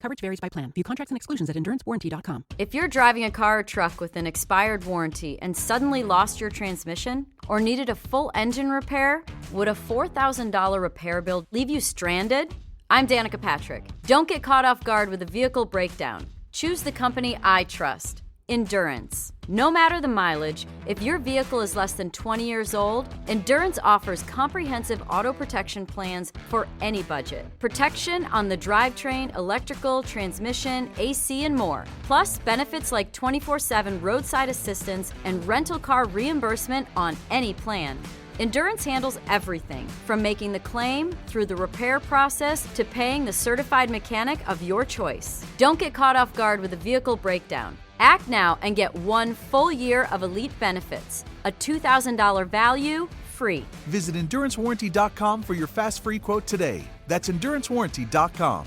Coverage varies by plan. View contracts and exclusions at endurancewarranty.com. If you're driving a car or truck with an expired warranty and suddenly lost your transmission or needed a full engine repair, would a $4,000 repair bill leave you stranded? I'm Danica Patrick. Don't get caught off guard with a vehicle breakdown. Choose the company I trust. Endurance. No matter the mileage, if your vehicle is less than 20 years old, Endurance offers comprehensive auto protection plans for any budget. Protection on the drivetrain, electrical, transmission, AC, and more. Plus, benefits like 24/7 roadside assistance and rental car reimbursement on any plan. Endurance handles everything, from making the claim, through the repair process, to paying the certified mechanic of your choice. Don't get caught off guard with a vehicle breakdown. Act now and get 1 full year of elite benefits. A $2,000 value, free. Visit EnduranceWarranty.com for your fast free quote today. That's EnduranceWarranty.com.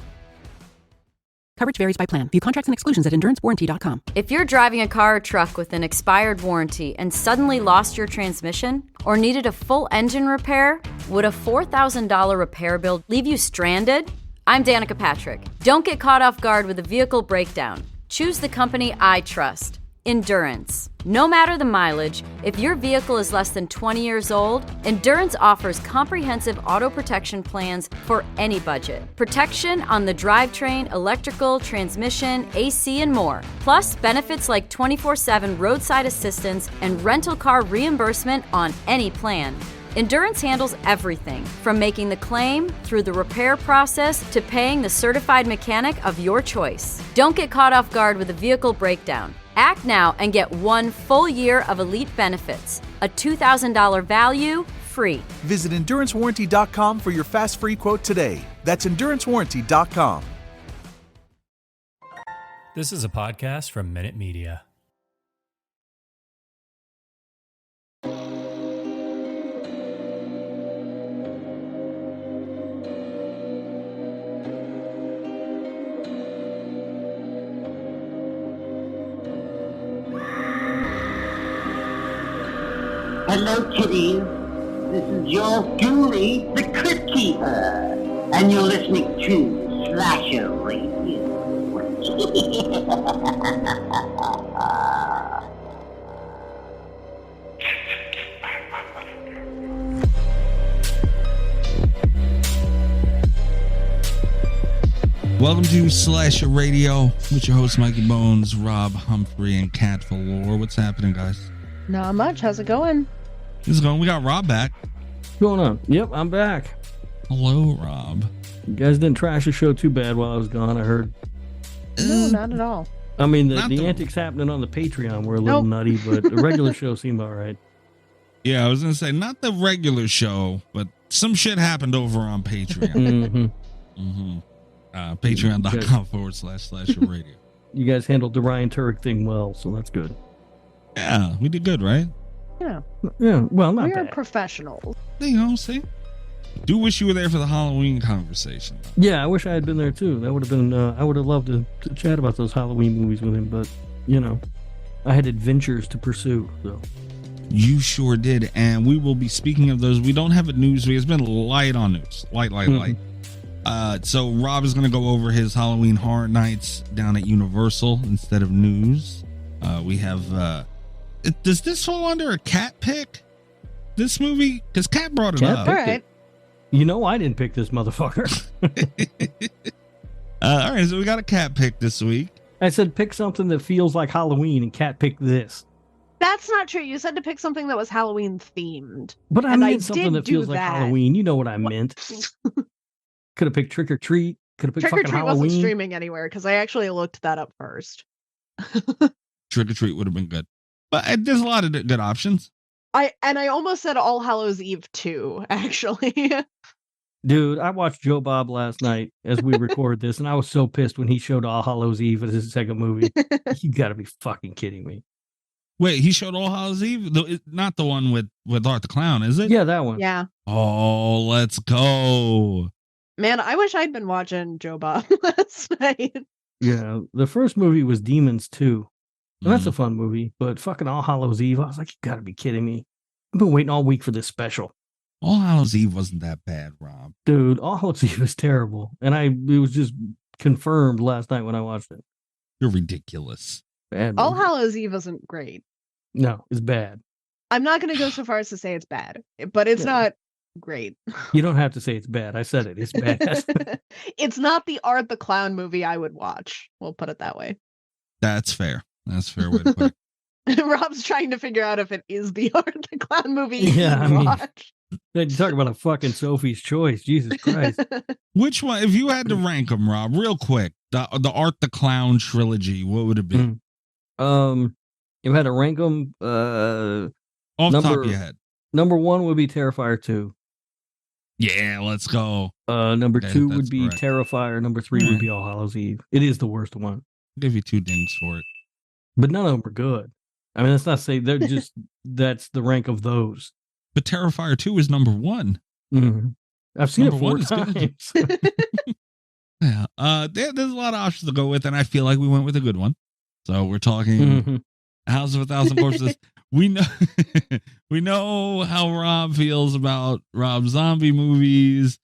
Coverage varies by plan. View contracts and exclusions at endurancewarranty.com. If you're driving a car or truck with an expired warranty and suddenly lost your transmission or needed a full engine repair, would a $4,000 repair bill leave you stranded? I'm Danica Patrick. Don't get caught off guard with a vehicle breakdown. Choose the company I trust. Endurance. No matter the mileage, if your vehicle is less than 20 years old, Endurance offers comprehensive auto protection plans for any budget. Protection on the drivetrain, electrical, transmission, AC, and more. Plus, benefits like 24/7 roadside assistance and rental car reimbursement on any plan. Endurance handles everything, from making the claim, through the repair process, to paying the certified mechanic of your choice. Don't get caught off guard with a vehicle breakdown. Act now and get 1 full year of elite benefits. A $2,000 value, free. Visit EnduranceWarranty.com for your fast free quote today. That's EnduranceWarranty.com. This is a podcast from Minute Media. Hello, kitties. This is yours truly, the Crypt Keeper, and you're listening to Slasher Radio. Welcome to Slasher Radio with your host Mikey Bones, Rob Humphrey, and Cat Valor. What's happening, guys? Not much. How's it going? This is going. We got Rob back. What's going on? Yep, I'm back. Hello, Rob. You guys didn't trash the show too bad while I was gone, I heard. No, not at all. I mean, the antics happening on the Patreon were a little nutty, but the regular show seemed all right. Yeah, I was going to say, not the regular show, but some shit happened over on Patreon. Patreon.com/Slasher Radio. You guys handled the Ryan Turek thing well, so that's good. Yeah, we did good, right? Yeah. Yeah, well, not We are bad. professionals. You know, see? Do wish you were there for the Halloween conversation, though. Yeah, I wish I had been there too. That would have been, I would have loved to chat about those Halloween movies with him, but, you know, I had adventures to pursue, so. You sure did, and we will be speaking of those. We don't have a news week. It's been light on news. Light. So Rob is going to go over his Halloween Horror Nights down at Universal instead of news. We have, does this fall under a cat pick? This movie? Because Cat brought it up. All right. You know I didn't pick this motherfucker. All right, so we got a cat pick this week. I said pick something that feels like Halloween, and Cat picked this. That's not true. You said to pick something that was Halloween themed. But I And meant something that feels like that. Halloween. You know what I meant. Could have picked Trick or Treat. Could have picked Trick or fucking Treat Halloween. wasn't streaming anywhere because I actually looked that up first. Trick or Treat would have been good. But there's a lot of good options. I almost said All Hallows Eve 2, actually. Dude, I watched Joe Bob last night as we record this, and I was so pissed when he showed All Hallows Eve as his second movie. You gotta be fucking kidding me. Wait, he showed All Hallows Eve? Not the one with Art the Clown, is it? Yeah, that one. Yeah. Oh, let's go. Man, I wish I'd been watching Joe Bob last night. Yeah, the first movie was Demons 2. And that's a fun movie, but fucking All Hallows Eve, I was like, you gotta be kidding me. I've been waiting all week for this special. All Hallows Eve wasn't that bad, Rob. Dude, All Hallows Eve is terrible. And it was just confirmed last night when I watched it. You're ridiculous. Bad All movie. Hallows Eve isn't great. No, it's bad. I'm not going to go so far as to say it's bad, but it's not great. You don't have to say it's bad. I said it. It's bad. It's not the Art the Clown movie I would watch. We'll put it that way. That's fair. That's a fair way to put it. Rob's trying to figure out if it is the Art the Clown movie Yeah, I you mean, watch. You talk about a fucking Sophie's Choice. Jesus Christ. Which one, if you had to rank them, Rob, real quick, the Art the Clown trilogy, what would it be? If I had to rank them, Off the top of your head. Number 1 would be Terrifier 2. Yeah, let's go. Number Okay, 2 that's would be correct. Terrifier. Number 3 would be All Hallows Eve. It is the worst one. I'll give you 2 dings for it. But none of them are good. I mean, that's not to say they're just, that's the rank of those. But Terrifier 2 is number 1. Mm-hmm. I've seen Number it 4 1 is good. times. Yeah. There's a lot of options to go with, and I feel like we went with a good one. So we're talking House of a Thousand Corpses. We know we know how Rob feels about Rob zombie movies.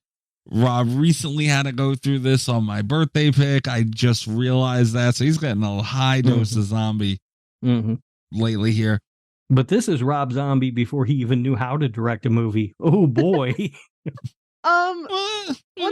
Rob recently had to go through this on my birthday pick. I just realized that. So he's getting a high dose of zombie lately here. But this is Rob Zombie before he even knew how to direct a movie. Oh boy. One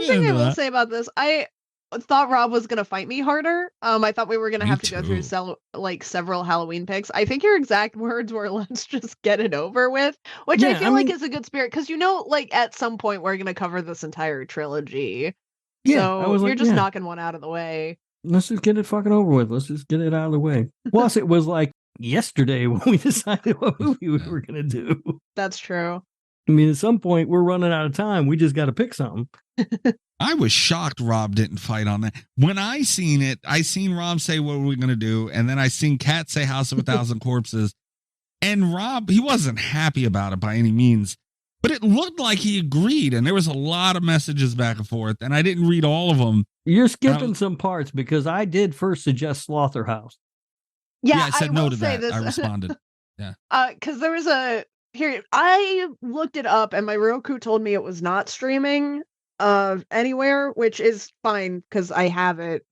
thing I will say about this, I thought Rob was gonna fight me harder. I thought we were gonna have to go through several Halloween picks. I think your exact words were, "Let's just get it over with," which I feel like is a good spirit because like at some point we're gonna cover this entire trilogy. Yeah, so you're just knocking one out of the way. Let's just get it fucking over with. Let's just get it out of the way. Plus, it was like yesterday when we decided what movie we were gonna do. That's true. I mean, at some point we're running out of time. We just got to pick something. I was shocked Rob didn't fight on that. When I seen it, I seen Rob say, "What are we going to do?" And then I seen Kat say House of a Thousand Corpses. And Rob, he wasn't happy about it by any means, but it looked like he agreed. And there was a lot of messages back and forth. And I didn't read all of them. You're skipping some parts because I did first suggest Slaughterhouse. Yeah, I said no to that. This. I responded. Yeah. Because there was I looked it up and my Roku told me it was not streaming anywhere, which is fine because I have it.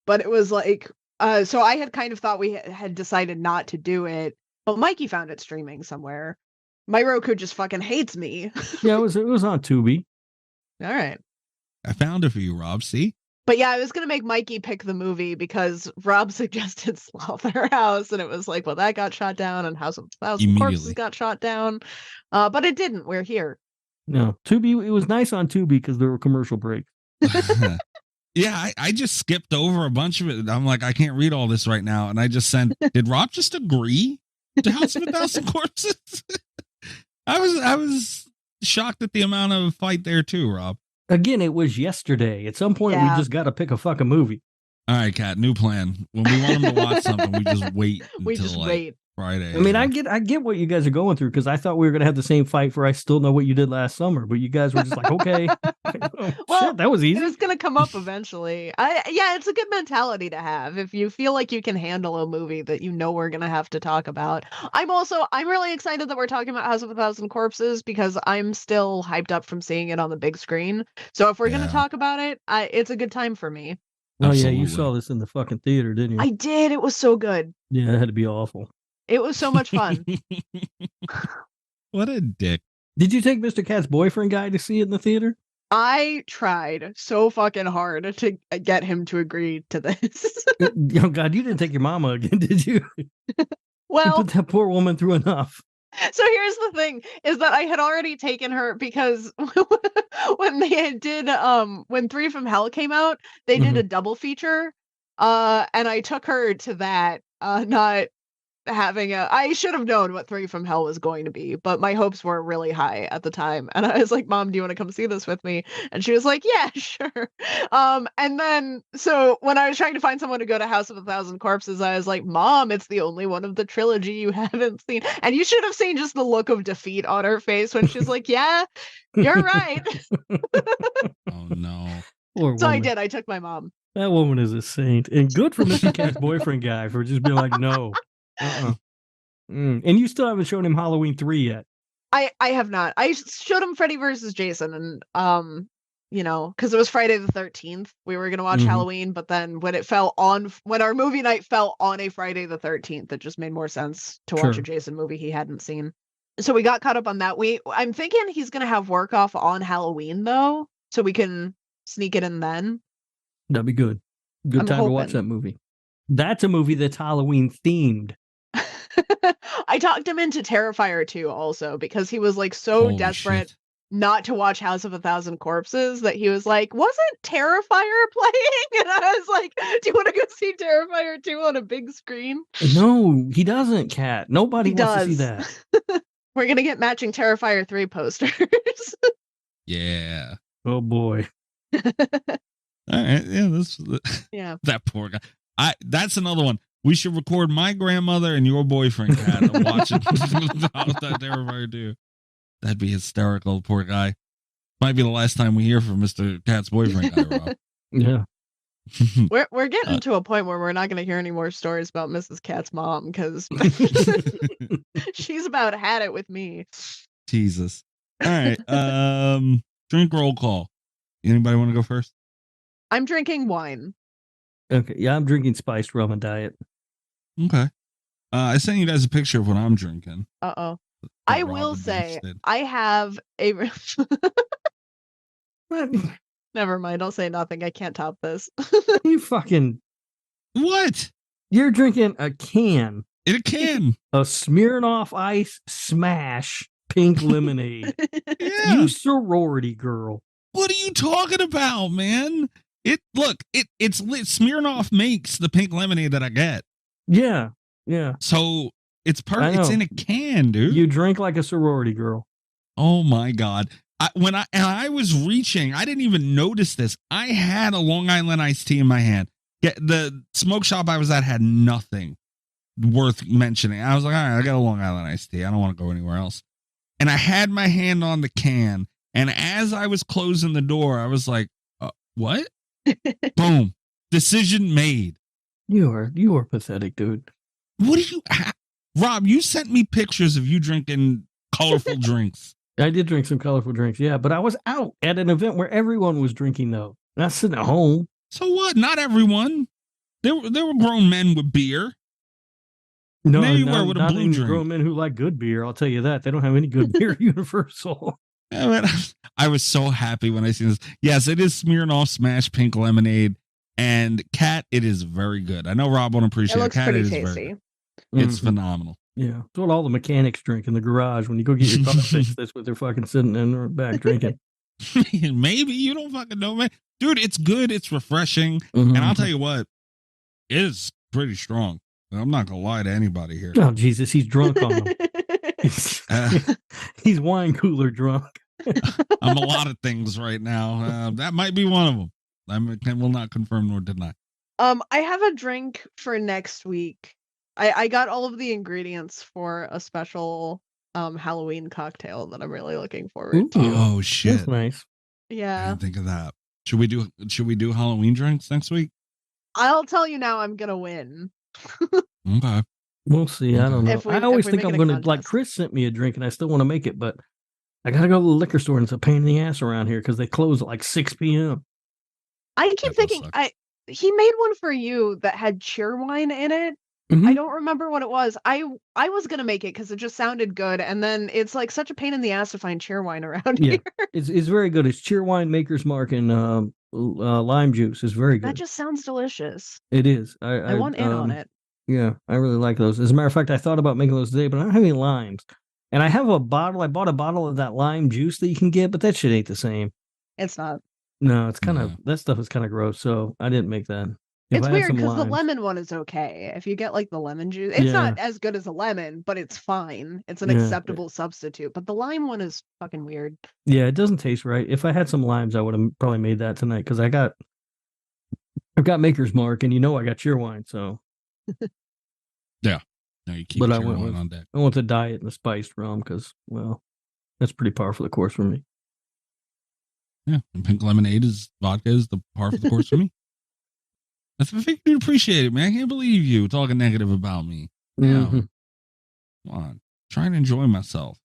But it was like, so I had kind of thought we had decided not to do it, but Mikey found it streaming somewhere. My Roku just fucking hates me. Yeah, it was on Tubi. All right. I found it for you, Rob. See? But yeah, I was going to make Mikey pick the movie because Rob suggested Slaughterhouse and it was like, well, that got shot down and House of a Thousand Corpses got shot down. But it didn't. We're here. No, Tubi, it was nice on Tubi because there were commercial breaks. Yeah, I just skipped over a bunch of it. I'm like, I can't read all this right now. And I just sent, did Rob just agree to House of a Thousand Corpses? I was shocked at the amount of fight there too, Rob. Again, it was yesterday. At some point, we just got to pick a fucking movie. All right, Kat, new plan. When we want them to watch something, we just wait until wait. Friday. I mean, I get what you guys are going through because I thought we were going to have the same fight for I Still Know What You Did Last Summer, but you guys were just like, okay. Well, shit, that was easy. It was going to come up eventually. Yeah, it's a good mentality to have if you feel like you can handle a movie that you know we're going to have to talk about. I'm really excited that we're talking about House of a Thousand Corpses because I'm still hyped up from seeing it on the big screen. So if we're going to talk about it, it's a good time for me. Oh, Absolutely. Yeah, you saw this in the fucking theater, didn't you? I did. It was so good. Yeah, it had to be awful. It was so much fun. What a dick. Did you take Mr. Cat's boyfriend guy to see it in the theater? I tried so fucking hard to get him to agree to this. Oh, God, you didn't take your mama again, did you? Well, you put that poor woman through enough. So here's the thing, is that I had already taken her because when they did, when 3 from Hell came out, they did a double feature, and I took her to that, not having I should have known what 3 from Hell was going to be, but my hopes were really high at the time. And I was like, Mom, do you want to come see this with me? And she was like, yeah, sure. And then, so when I was trying to find someone to go to House of a Thousand Corpses, I was like, Mom, it's the only one of the trilogy you haven't seen. And you should have seen just the look of defeat on her face when she's like, yeah, you're right. Oh, no. So I did. I took my mom. That woman is a saint. And good for Mr. Cat's boyfriend guy for just being like, no. And you still haven't shown him Halloween 3 yet. I have not. I showed him Freddy versus Jason, and because it was Friday the 13th. We were going to watch Mhm. Halloween, but then when when our movie night fell on a Friday the 13th, it just made more sense to watch a Sure. Jason movie he hadn't seen. So we got caught up on that. I'm thinking he's going to have work off on Halloween, though, so we can sneak it in then. That'd be good. Good I'm time to watch hoping. that movie. That's a movie that's Halloween themed. I talked him into Terrifier 2 also because he was like so Holy desperate shit. not to watch House of a Thousand Corpses that he was like, wasn't Terrifier playing? And I was like, do you want to go see Terrifier 2 on a big screen? No, he doesn't, Kat. Nobody He wants to see does. that. We're going to get matching Terrifier 3 posters. Yeah. Oh boy. All right. Yeah. Yeah. That poor guy. That's another one. We should record my grandmother and your boyfriend, Kat, and watch it. That Terrifier 2. That'd be hysterical. Poor guy. Might be the last time we hear from Mr. Kat's boyfriend guy, Rob. Yeah. We're getting to a point where we're not going to hear any more stories about Mrs. Cat's mom because she's about had it with me. Jesus. All right. Drink roll call. Anybody want to go first? I'm drinking wine. Okay. Yeah, I'm drinking spiced rum and diet. Okay. I sent you guys a picture of what I'm drinking. Uh-oh. that I Rob will would be say, interested. I have a... What? Never mind. I'll say nothing. I can't top this. You fucking... What? You're drinking a can In a can. of Smirnoff Ice Smash pink lemonade. Yeah. You sorority girl. What are you talking about, man? It's lit. Smirnoff makes the pink lemonade that I get. Yeah. Yeah. So it's I perfect. It's know. in a can, dude. You drink like a sorority girl. Oh my God. When I was reaching, I didn't even notice this. I had a Long Island iced tea in my hand. Yeah, the smoke shop I was at had nothing worth mentioning. I was like, all right, I got a Long Island iced tea. I don't want to go anywhere else. And I had my hand on the can. And as I was closing the door, I was like, what? Boom. Decision made. You are pathetic, dude. What do you Rob, you sent me pictures of you drinking colorful drinks. I did drink some colorful drinks, yeah, but I was out at an event where everyone was drinking though. Not sitting at home. So what? Not everyone. There were grown men with beer. No, There you were with a not blue any drink. grown men who like good beer. I'll tell you that. They don't have any good beer at Universal. Yeah, man, I was so happy when I seen this. Yes, it is Smirnoff Smash Pink Lemonade. And Kat, it is very good. I know Rob won't It appreciate it. looks Kat, pretty it is very tasty. good. It's Mhm. phenomenal. Yeah. That's what all the mechanics drink in the garage. When you go get your car fixed, that's what they're fucking sitting in the back drinking. Maybe you don't fucking know, man. Dude, it's good. It's refreshing. Mhm. And I'll tell you what, it is pretty strong. I'm not going to lie to anybody here. Oh, Jesus. He's drunk on them. Uh, He's wine cooler drunk. I'm a lot of things right now. That might be one of them. I will not confirm nor deny. I have a drink for next week. I got all of the ingredients for a special Halloween cocktail that I'm really looking forward to. Oh, shit. That's nice. I Yeah. didn't think of that. Should we do Halloween drinks next week? I'll tell you now I'm gonna win. Okay. We'll see. I don't know. If we- I always if we think make I'm it a going to, like, contest. Chris sent me a drink and I still want to make it, but I got to go to the liquor store and it's a pain in the ass around here because they close at like 6 p.m. I That keep does thinking suck. he made one for you that had cheerwine in it. Mhm. I don't remember what it was. I was gonna make it because it just sounded good, and then it's like such a pain in the ass to find cheerwine around Yeah. here. It's very good. It's Cheerwine, Maker's Mark, and lime juice. It's very That good. just sounds delicious. It is. I want in on it. Yeah, I really like those. As a matter of fact, I thought about making those today, but I don't have any limes. And I have a bottle. I bought a bottle of that lime juice that you can get, but that shit ain't the same. It's not. No, it's kind of Yeah. that stuff is kind of gross. So I didn't make that. If It's I had weird some because the limes- lemon one is okay. If you get like the lemon juice, it's Yeah. not as good as a lemon, but it's fine. It's an Yeah. acceptable substitute. But the lime one is fucking weird. Yeah, it doesn't taste right. If I had some limes, I would have probably made that tonight because I've got Maker's Mark, and I got Cheerwine, so No, you keep But I your went wine with- on deck. I want the diet and the spiced rum because, well, that's pretty par for the course for me. Yeah, and pink lemonade vodka is the par for the course for me. I think you'd appreciate it, man. I can't believe you talking negative about me. Mhm. Come on, trying to enjoy myself.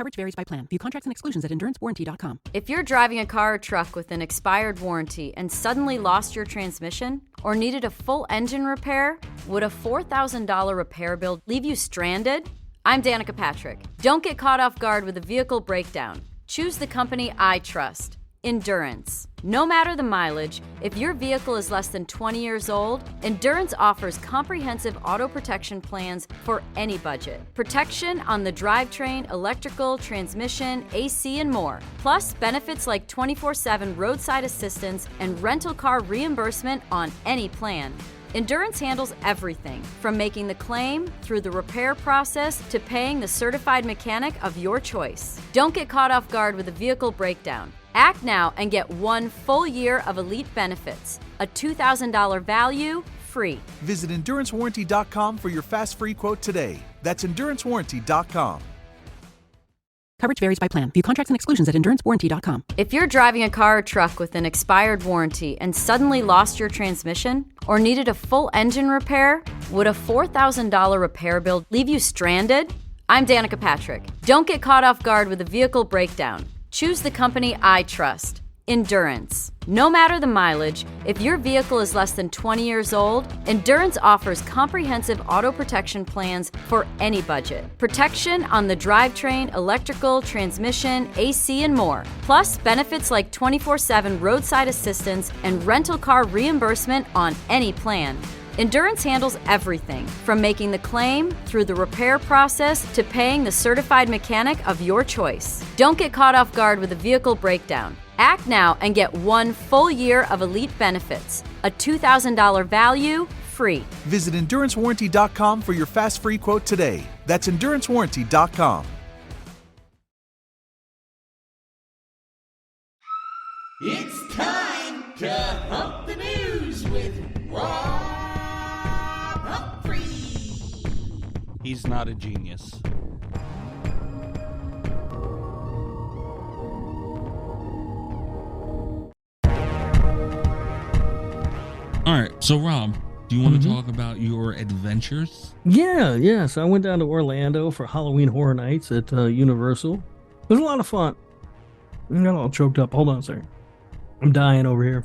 Coverage varies by plan. View contracts and exclusions at endurancewarranty.com. If you're driving a car or truck with an expired warranty and suddenly lost your transmission or needed a full engine repair, would a $4,000 repair bill leave you stranded? I'm Danica Patrick. Don't get caught off guard with a vehicle breakdown. Choose the company I trust. Endurance. No matter the mileage, if your vehicle is less than 20 years old, Endurance offers comprehensive auto protection plans for any budget. Protection on the drivetrain, electrical, transmission, AC, and more. Plus, benefits like 24/7 roadside assistance and rental car reimbursement on any plan. Endurance handles everything, from making the claim, through the repair process, to paying the certified mechanic of your choice. Don't get caught off guard with a vehicle breakdown. Act now and get 1 full year of elite benefits, a $2,000 value, free. Visit EnduranceWarranty.com for your fast free quote today. That's EnduranceWarranty.com. Coverage varies by plan. View contracts and exclusions at endurancewarranty.com. If you're driving a car or truck with an expired warranty and suddenly lost your transmission or needed a full engine repair, would a $4,000 repair bill leave you stranded? I'm Danica Patrick. Don't get caught off guard with a vehicle breakdown. Choose the company I trust. Endurance. No matter the mileage, if your vehicle is less than 20 years old, Endurance offers comprehensive auto protection plans for any budget. Protection on the drivetrain, electrical, transmission, AC, and more. Plus, benefits like 24/7 roadside assistance and rental car reimbursement on any plan. Endurance handles everything, from making the claim, through the repair process, to paying the certified mechanic of your choice. Don't get caught off guard with a vehicle breakdown. Act now and get 1 full year of elite benefits, a $2,000 value, free. Visit EnduranceWarranty.com for your fast free quote today. That's EnduranceWarranty.com. It's time to hump the news with Rob Humphrey. He's not a genius. All right, so Rob, do you want to talk about your adventures? Yeah. So I went down to Orlando for Halloween Horror Nights at Universal. It was a lot of fun. I got all choked up. Hold on a second. I'm dying over here.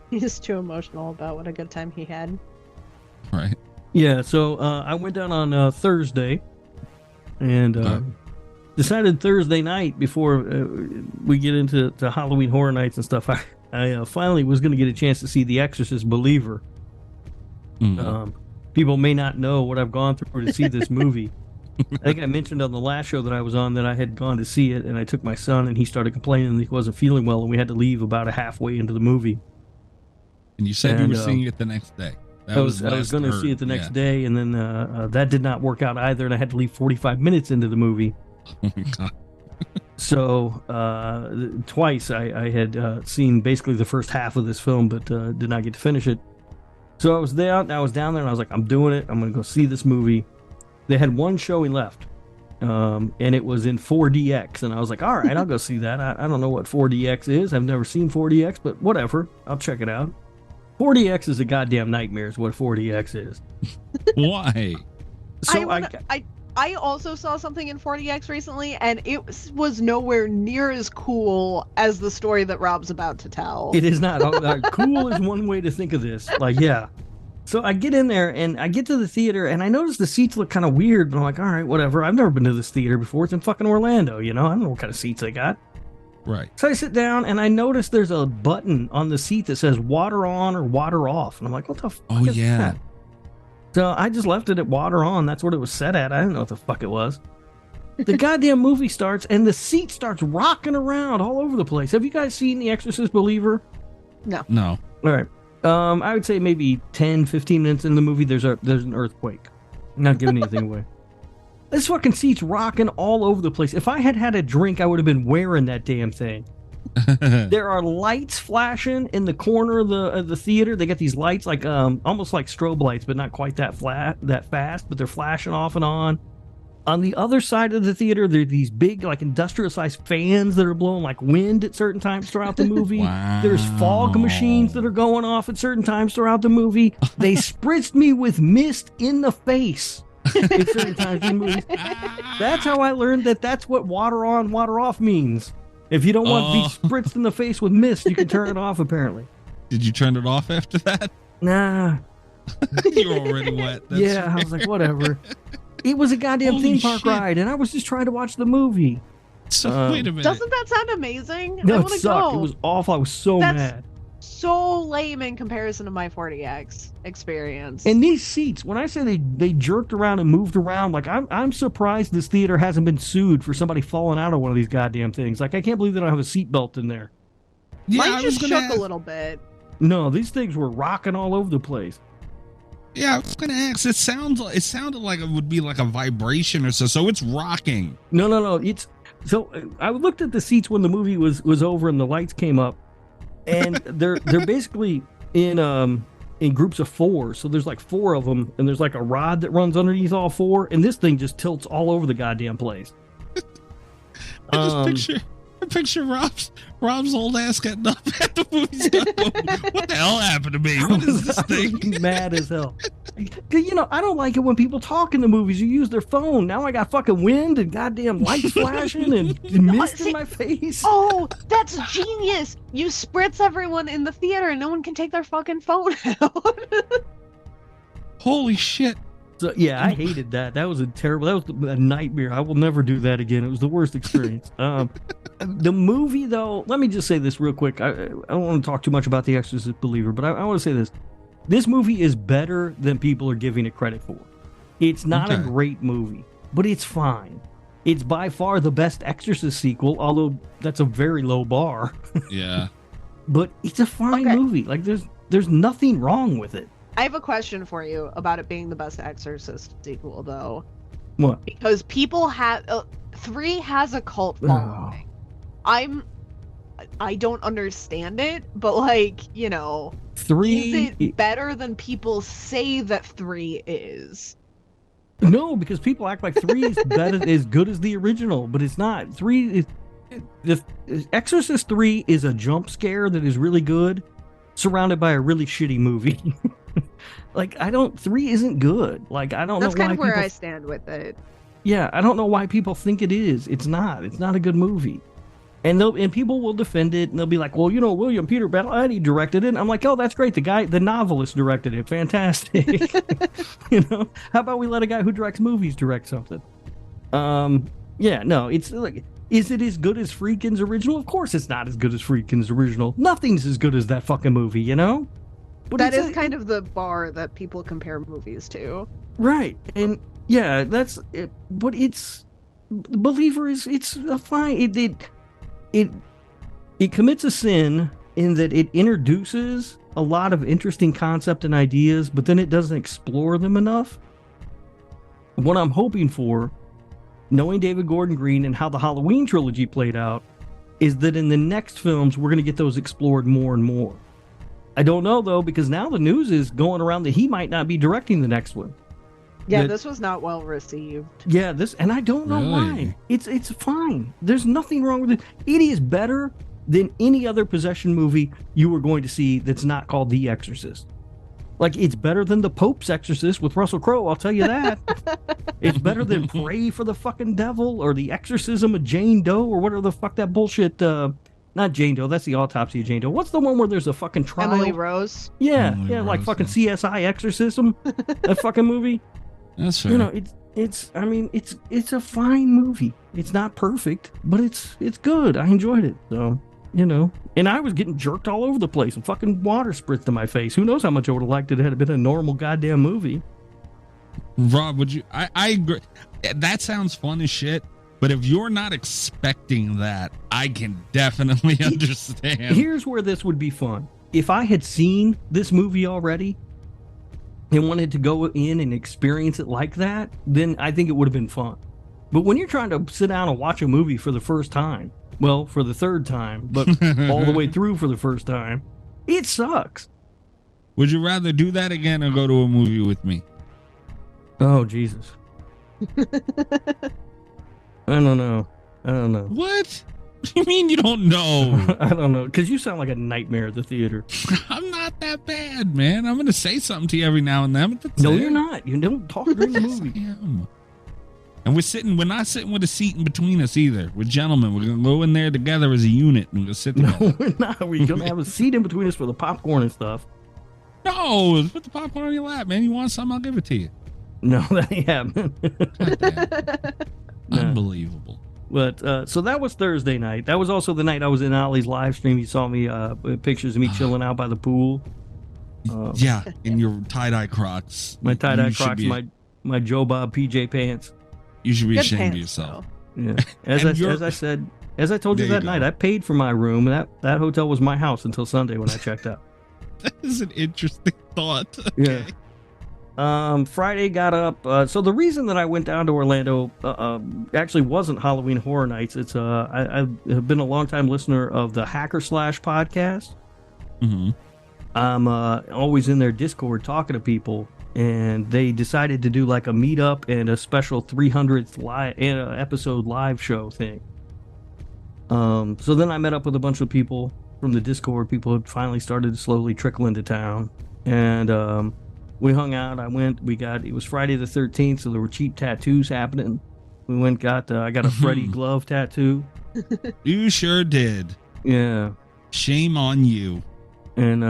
He's too emotional about what a good time he had. Right. Yeah, so I went down on Thursday and decided Thursday night before we get into Halloween Horror Nights and stuff, I finally was going to get a chance to see The Exorcist Believer. People may not know what I've gone through to see this movie. I think I mentioned on the last show that I was on that I had gone to see it, and I took my son, and he started complaining that he wasn't feeling well, and we had to leave about halfway into the movie. And you said you were seeing it the next day. I was going to see it the next day, and then that did not work out either, and I had to leave 45 minutes into the movie. Oh my God. So twice I had seen basically the first half of this film, but did not get to finish it. So I was there, and I was down there, and I was like, I'm doing it. I'm going to go see this movie. They had one showing left, and it was in 4DX, and I was like, all right, I'll go see that. I don't know what 4DX is. I've never seen 4DX, but whatever. I'll check it out. 4DX is a goddamn nightmare is what 4DX is. Why? So I also saw something in 4DX recently, and it was nowhere near as cool as the story that Rob's about to tell. It is not. Cool is one way to think of this. Like, yeah. So I get in there, and I get to the theater, and I notice the seats look kind of weird, but I'm like, all right, whatever. I've never been to this theater before. It's in fucking Orlando, you know? I don't know what kind of seats they got. Right. So I sit down, and I notice there's a button on the seat that says water on or water off. And I'm like, what the fuck is that? So I just left it at water on. That's what it was set at. I didn't know what the fuck it was. The goddamn movie starts, and the seat starts rocking around all over the place. Have you guys seen The Exorcist Believer? No. No. All right. I would say maybe 10, 15 minutes in the movie, there's an earthquake. I'm not giving anything away. This fucking seat's rocking all over the place. If I had had a drink, I would have been wearing that damn thing. There are lights flashing in the corner of the theater. They got these lights like almost like strobe lights, but not quite that fast, but they're flashing off and on. On the other side of the theater, there are these big, like, industrial-sized fans that are blowing, like, wind at certain times throughout the movie. Wow. There's fog machines that are going off at certain times throughout the movie. They spritzed me with mist in the face in certain times in movies. That's how I learned that that's what water on, water off means. If you don't want to be spritzed in the face with mist, you can turn it off, apparently. Did you turn it off after that? Nah. You were already wet. Yeah, I was like, whatever. It was a goddamn Holy theme park shit. ride, and I was just trying to watch the movie. So wait a minute. Doesn't that sound amazing? I No, want it to sucked. go. It was awful. I was so mad. So lame in comparison to my 40X experience. And these seats, when I say they jerked around and moved around, like I'm surprised this theater hasn't been sued for somebody falling out of one of these goddamn things. Like I can't believe they don't have a seatbelt in there. Yeah, Mine I just was shook gonna a little bit. No, these things were rocking all over the place. Yeah, I was gonna ask. It sounded like it would be like a vibration or so. So it's rocking. No. It's so I looked at the seats when the movie was over and the lights came up, and they're basically in groups of 4. So there's like 4 of them, and there's like a rod that runs underneath all 4, and this thing just tilts all over the goddamn place. I picture Rob's old ass getting up at the movie's done. What the hell happened to me? What is this thing? Mad as hell. You know, I don't like it when people talk in the movies or use their phone. Now I got fucking wind and goddamn lights flashing and mist in my face. Oh, that's genius! You spritz everyone in the theater and no one can take their fucking phone out. Holy shit. So yeah, I hated that. That was that was a nightmare. I will never do that again. It was the worst experience. The movie, though, let me just say this real quick. I don't want to talk too much about The Exorcist Believer, but I want to say this. This movie is better than people are giving it credit for. It's not a great movie, but it's fine. It's by far the best Exorcist sequel, although that's a very low bar. Yeah. But it's a fine movie. Like there's nothing wrong with it. I have a question for you about it being the best Exorcist sequel, though. What? Because people have 3 has a cult following. I don't understand it, but like, you know, 3 is it better than people say that 3 is? No, because people act like 3 is better, as good as the original, but it's not. 3 is the Exorcist 3 is a jump scare that is really good, surrounded by a really shitty movie. Like 3 isn't good. Like I don't know why. That's kind of where people, I stand with it. Yeah, I don't know why people think it is. It's not. It's not a good movie. And people will defend it, and they'll be like, "Well, you know, William Peter Blatty directed it." And I'm like, "Oh, that's great. The novelist directed it. Fantastic." You know, how about we let a guy who directs movies direct something? Yeah, no, it's like, is it as good as Friedkin's original? Of course, it's not as good as Friedkin's original. Nothing's as good as that fucking movie, you know. But that is kind of the bar that people compare movies to. Right. And yeah, that's it. But it's Believer it's a fine. It commits a sin in that it introduces a lot of interesting concepts and ideas, but then it doesn't explore them enough. What I'm hoping for, knowing David Gordon Green and how the Halloween trilogy played out, is that in the next films we're going to get those explored more and more. I don't know, though, because now the news is going around that he might not be directing the next one. Yeah, this was not well received. Yeah, and I don't know why. It's fine. There's nothing wrong with it. It is better than any other possession movie you were going to see that's not called The Exorcist. Like, it's better than The Pope's Exorcist with Russell Crowe, I'll tell you that. It's better than Pray for the fucking Devil or The Exorcism of Jane Doe or whatever the fuck that bullshit... Not Jane Doe, that's the autopsy of Jane Doe. What's the one where there's a fucking trial? Emily Rose? Yeah, Emily like Rose, fucking CSI Exorcism. That fucking movie. That's fair. You know, it's a fine movie. It's not perfect, but it's good. I enjoyed it. So, you know, and I was getting jerked all over the place and fucking water spritzed in my face. Who knows how much I would have liked it had it been a normal goddamn movie. Rob, would you? I agree. That sounds fun as shit. But if you're not expecting that, I can definitely understand. Here's where this would be fun. If I had seen this movie already and wanted to go in and experience it like that, then I think it would have been fun. But when you're trying to sit down and watch a movie for the first time, well, for the third time, but all the way through for the first time, it sucks. Would you rather do that again or go to a movie with me? Oh, Jesus. I don't know. What? You mean you don't know? I don't know, because you sound like a nightmare at the theater. I'm not that bad, man. I'm going to say something to you every now and then. But that's No, it. you're not. You don't talk during the Yes, movie. I am. And we're not sitting with a seat in between us either. We're gentlemen. We're going to go in there together as a unit and we'll sit together. No, we're not. We're going to have a seat in between us for the popcorn and stuff. No, put the popcorn on your lap, man. You want something? I'll give it to you. No, that ain't happening. No. Unbelievable. But so that was Thursday night. That was also the night I was in Ollie's live stream. You saw me pictures of me chilling out by the pool. Yeah, in your tie-dye Crocs. My tie-dye You should Crocs, be- my Joe Bob PJ pants. You should be Good ashamed of pants, yourself. Yeah. As I told you There you that go. night, I paid for my room. That hotel was my house until Sunday when I checked out. That is an interesting thought. Yeah. Friday got up. So the reason that I went down to Orlando actually wasn't Halloween Horror Nights. It's I've been a longtime listener of the EyeRChris podcast. Mm-hmm. I'm always in their Discord talking to people, and they decided to do like a meetup and a special 300th episode live show thing. So then I met up with a bunch of people from the Discord. People had finally started to slowly trickle into town, and we hung out. It was Friday the 13th, so there were cheap tattoos happening. We I got a Freddy glove tattoo. You sure did. Yeah. Shame on you. And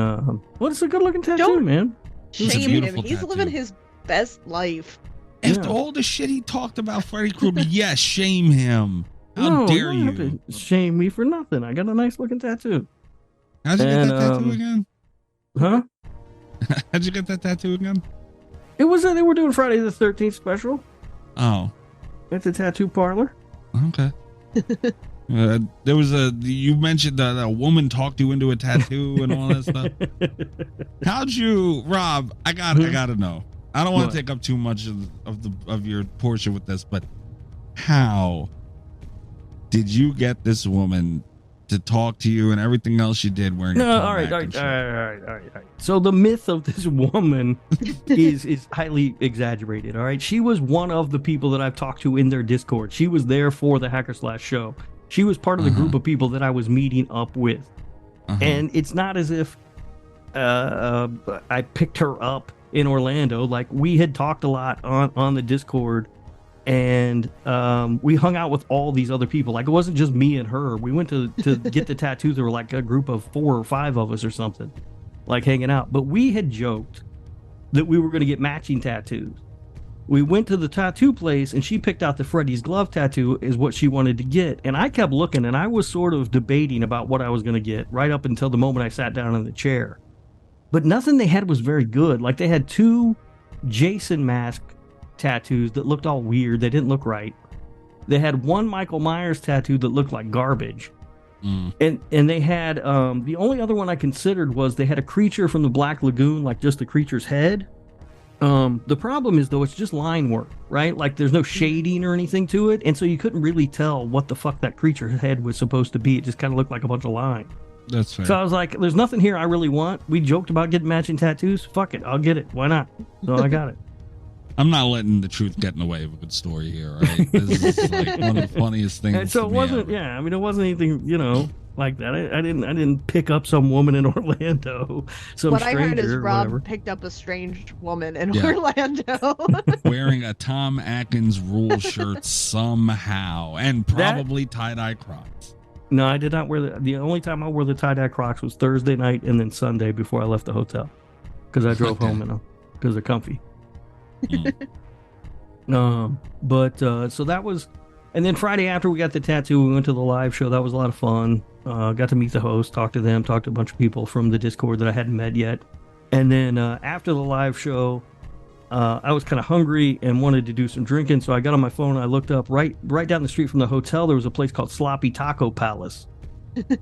well, it's a good looking tattoo, Don't- man. It's a Shame him. beautiful He's tattoo. living his best life. After Yeah. all the shit he talked about Freddy Krueger, yes, shame him. How No, dare you don't have you? to shame me for nothing. I got a nice looking tattoo. How'd you get And, that tattoo again? Huh? How'd you get that tattoo again? It was they were doing Friday the 13th special Oh, at the tattoo parlor. okay. There was you mentioned that a woman talked you into a tattoo and all that stuff. How'd you, Rob? I gotta know. I don't want What? to take up too much of your portion with this, but how did you get this woman to talk to you and everything else you did wearing? No, a all right. turtleneck and shit? So the myth of this woman is highly exaggerated. All right, she was one of the people that I've talked to in their Discord. She was there for the EyeRChris show. She was part of the group of people that I was meeting up with, and it's not as if I picked her up in Orlando. Like, we had talked a lot on the Discord, and we hung out with all these other people. Like, it wasn't just me and her. We went to get the tattoos. There were like a group of 4 or 5 of us or something, like hanging out. But we had joked that we were going to get matching tattoos. We went to the tattoo place, and she picked out the Freddy's glove tattoo is what she wanted to get. And I kept looking, and I was sort of debating about what I was going to get right up until the moment I sat down in the chair. But nothing they had was very good. Like, they had 2 Jason mask tattoos that looked all weird. They didn't look right. They had 1 Michael Myers tattoo that looked like garbage. And they had the only other one I considered was they had a creature from the Black Lagoon, like just the creature's head. The problem is, though, it's just line work, right? Like, there's no shading or anything to it, and so you couldn't really tell what the fuck that creature's head was supposed to be. It just kind of looked like a bunch of lines. That's fair. So I was like, there's nothing here I really want. We joked about getting matching tattoos. Fuck it, I'll get it. Why not? So I got it. I'm not letting the truth get in the way of a good story here, right? This is like one of the funniest things. And so to it me wasn't, ever. yeah, I mean, it wasn't anything, like that. I didn't pick up some woman in Orlando, some What I stranger heard is or Rob whatever. picked up a strange woman in Yeah. Orlando. Wearing a Tom Atkins rule shirt somehow, and probably tie-dye Crocs. No, I did not wear the only time I wore the tie-dye Crocs was Thursday night and then Sunday before I left the hotel, because I drove Okay. home in them because they're comfy. Mm. So that was, and then Friday after we got the tattoo, we went to the live show. That was a lot of fun. Got to meet the host, talk to them, talk to a bunch of people from the Discord that I hadn't met yet. And then after the live show, I was kind of hungry and wanted to do some drinking, so I got on my phone and I looked up right down the street from the hotel. There was a place called Sloppy Taco Palace.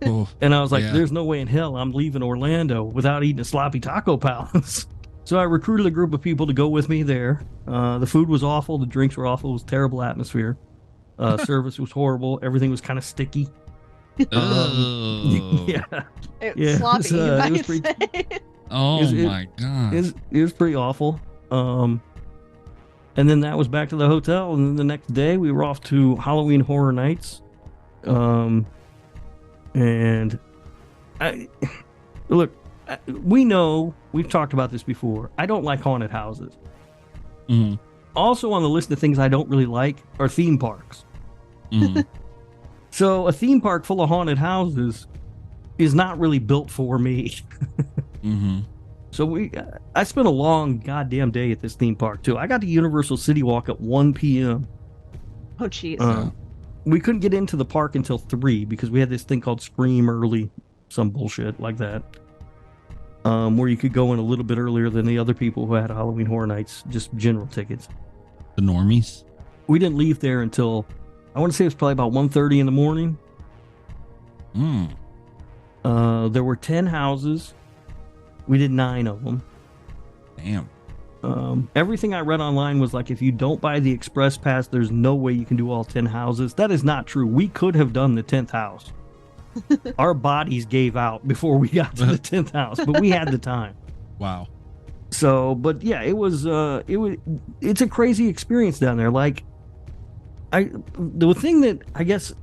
Oh, And I was like, yeah. there's no way in hell I'm leaving Orlando without eating a Sloppy Taco Palace. So I recruited a group of people to go with me there. The food was awful. The drinks were awful. It was a terrible atmosphere. Service was horrible. Everything was kind of sticky. Oh. Yeah. It's Yeah, sloppy, you it was might pretty- say. Oh Is it- my god. It was pretty awful. And then that was back to the hotel. And then the next day we were off to Halloween Horror Nights. And we know, we've talked about this before. I don't like haunted houses. Mm-hmm. Also on the list of things I don't really like are theme parks. Mm-hmm. So a theme park full of haunted houses is not really built for me. Mm-hmm. So I spent a long goddamn day at this theme park too. I got to Universal City Walk at 1 p.m. Oh, jeez. We couldn't get into the park until 3 because we had this thing called Scream Early, some bullshit like that, where you could go in a little bit earlier than the other people who had Halloween Horror Nights, just general tickets. The normies? We didn't leave there until, I want to say it was probably about 1:30 in the morning. There were 10 houses. We did 9 of them. Damn. Everything I read online was like, if you don't buy the express pass, there's no way you can do all 10 houses. That is not true. We could have done the 10th house. Our bodies gave out before we got to the 10th house, but we had the time. Wow. So, but yeah, it's a crazy experience down there. Like, the thing that I guess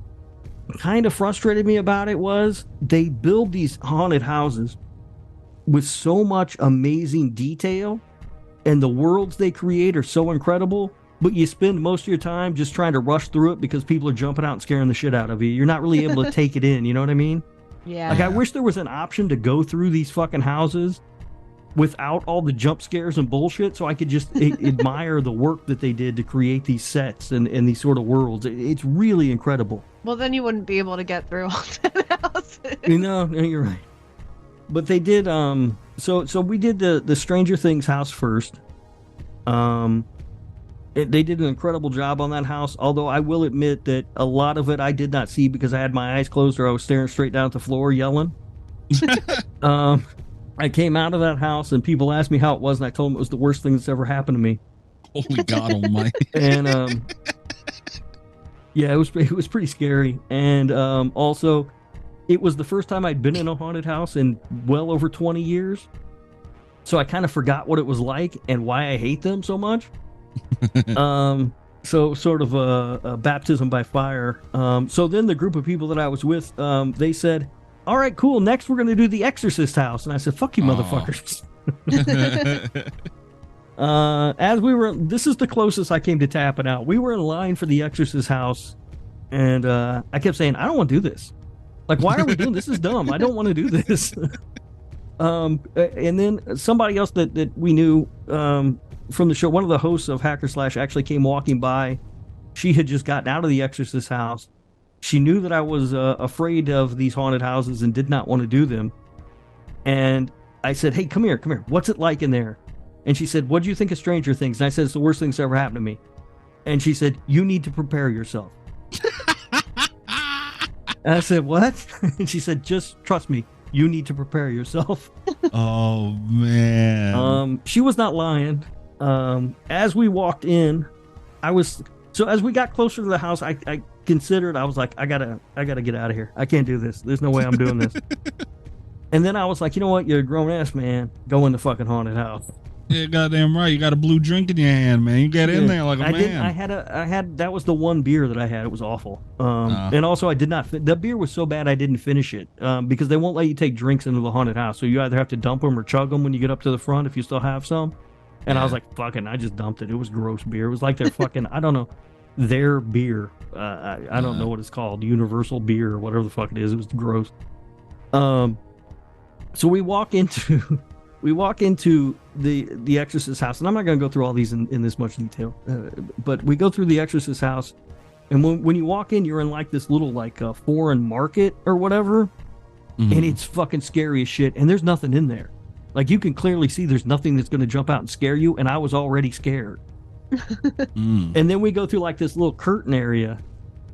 kind of frustrated me about it was they build these haunted houses with so much amazing detail, and the worlds they create are so incredible, but you spend most of your time just trying to rush through it because people are jumping out and scaring the shit out of you. You're not really able to take it in, you know what I mean? Yeah. Like, I wish there was an option to go through these fucking houses without all the jump scares and bullshit, so I could just admire the work that they did to create these sets and these sort of worlds. It's really incredible. Well, then you wouldn't be able to get through all 10 houses. No, you're right. But they did, so we did the Stranger Things house first. They did an incredible job on that house, although I will admit that a lot of it I did not see because I had my eyes closed or I was staring straight down at the floor yelling. I came out of that house and people asked me how it was, and I told them it was the worst thing that's ever happened to me. Holy God almighty. And yeah, it was pretty scary. And also, it was the first time I'd been in a haunted house in well over 20 years. So I kind of forgot what it was like and why I hate them so much. So sort of a baptism by fire. So then the group of people that I was with, they said, all right, cool, next we're going to do the Exorcist house. And I said, fuck you, motherfuckers. This is the closest I came to tapping out. We were in line for the Exorcist house, and I kept saying, I don't want to do this. Like, why are we doing this? This is dumb. I don't want to do this. And then somebody else that we knew from the show, one of the hosts of Hacker/, actually came walking by. She had just gotten out of the Exorcist house. She knew that I was afraid of these haunted houses and did not want to do them. And I said, hey, come here. What's it like in there? And she said, what do you think of Stranger Things? And I said, it's the worst thing that's ever happened to me. And she said, you need to prepare yourself. And I said, what? And she said, just trust me. You need to prepare yourself. Oh, man. She was not lying. As we walked in, as we got closer to the house, I considered, I was like, I gotta get out of here. I can't do this. There's no way I'm doing this. And then I was like, you know what? You're a grown ass man. Go in the fucking haunted house. Yeah, goddamn right. You got a blue drink in your hand, man. You get in there like a man. I had that was the one beer that I had. It was awful. And also I did not, the beer was so bad I didn't finish it because they won't let you take drinks into the haunted house. So you either have to dump them or chug them when you get up to the front if you still have some. And I was like, fucking, I just dumped it. It was gross beer. It was like their fucking, I don't know, their beer. I don't know what it's called. Universal beer or whatever the fuck it is. It was gross. So we walk into the Exorcist house, and I'm not going to go through all these in this much detail, but we go through the Exorcist house, and when you walk in, you're in like this little foreign market or whatever, and it's fucking scary as shit, and there's nothing in there. Like, you can clearly see there's nothing that's going to jump out and scare you, and I was already scared. And then we go through like this little curtain area,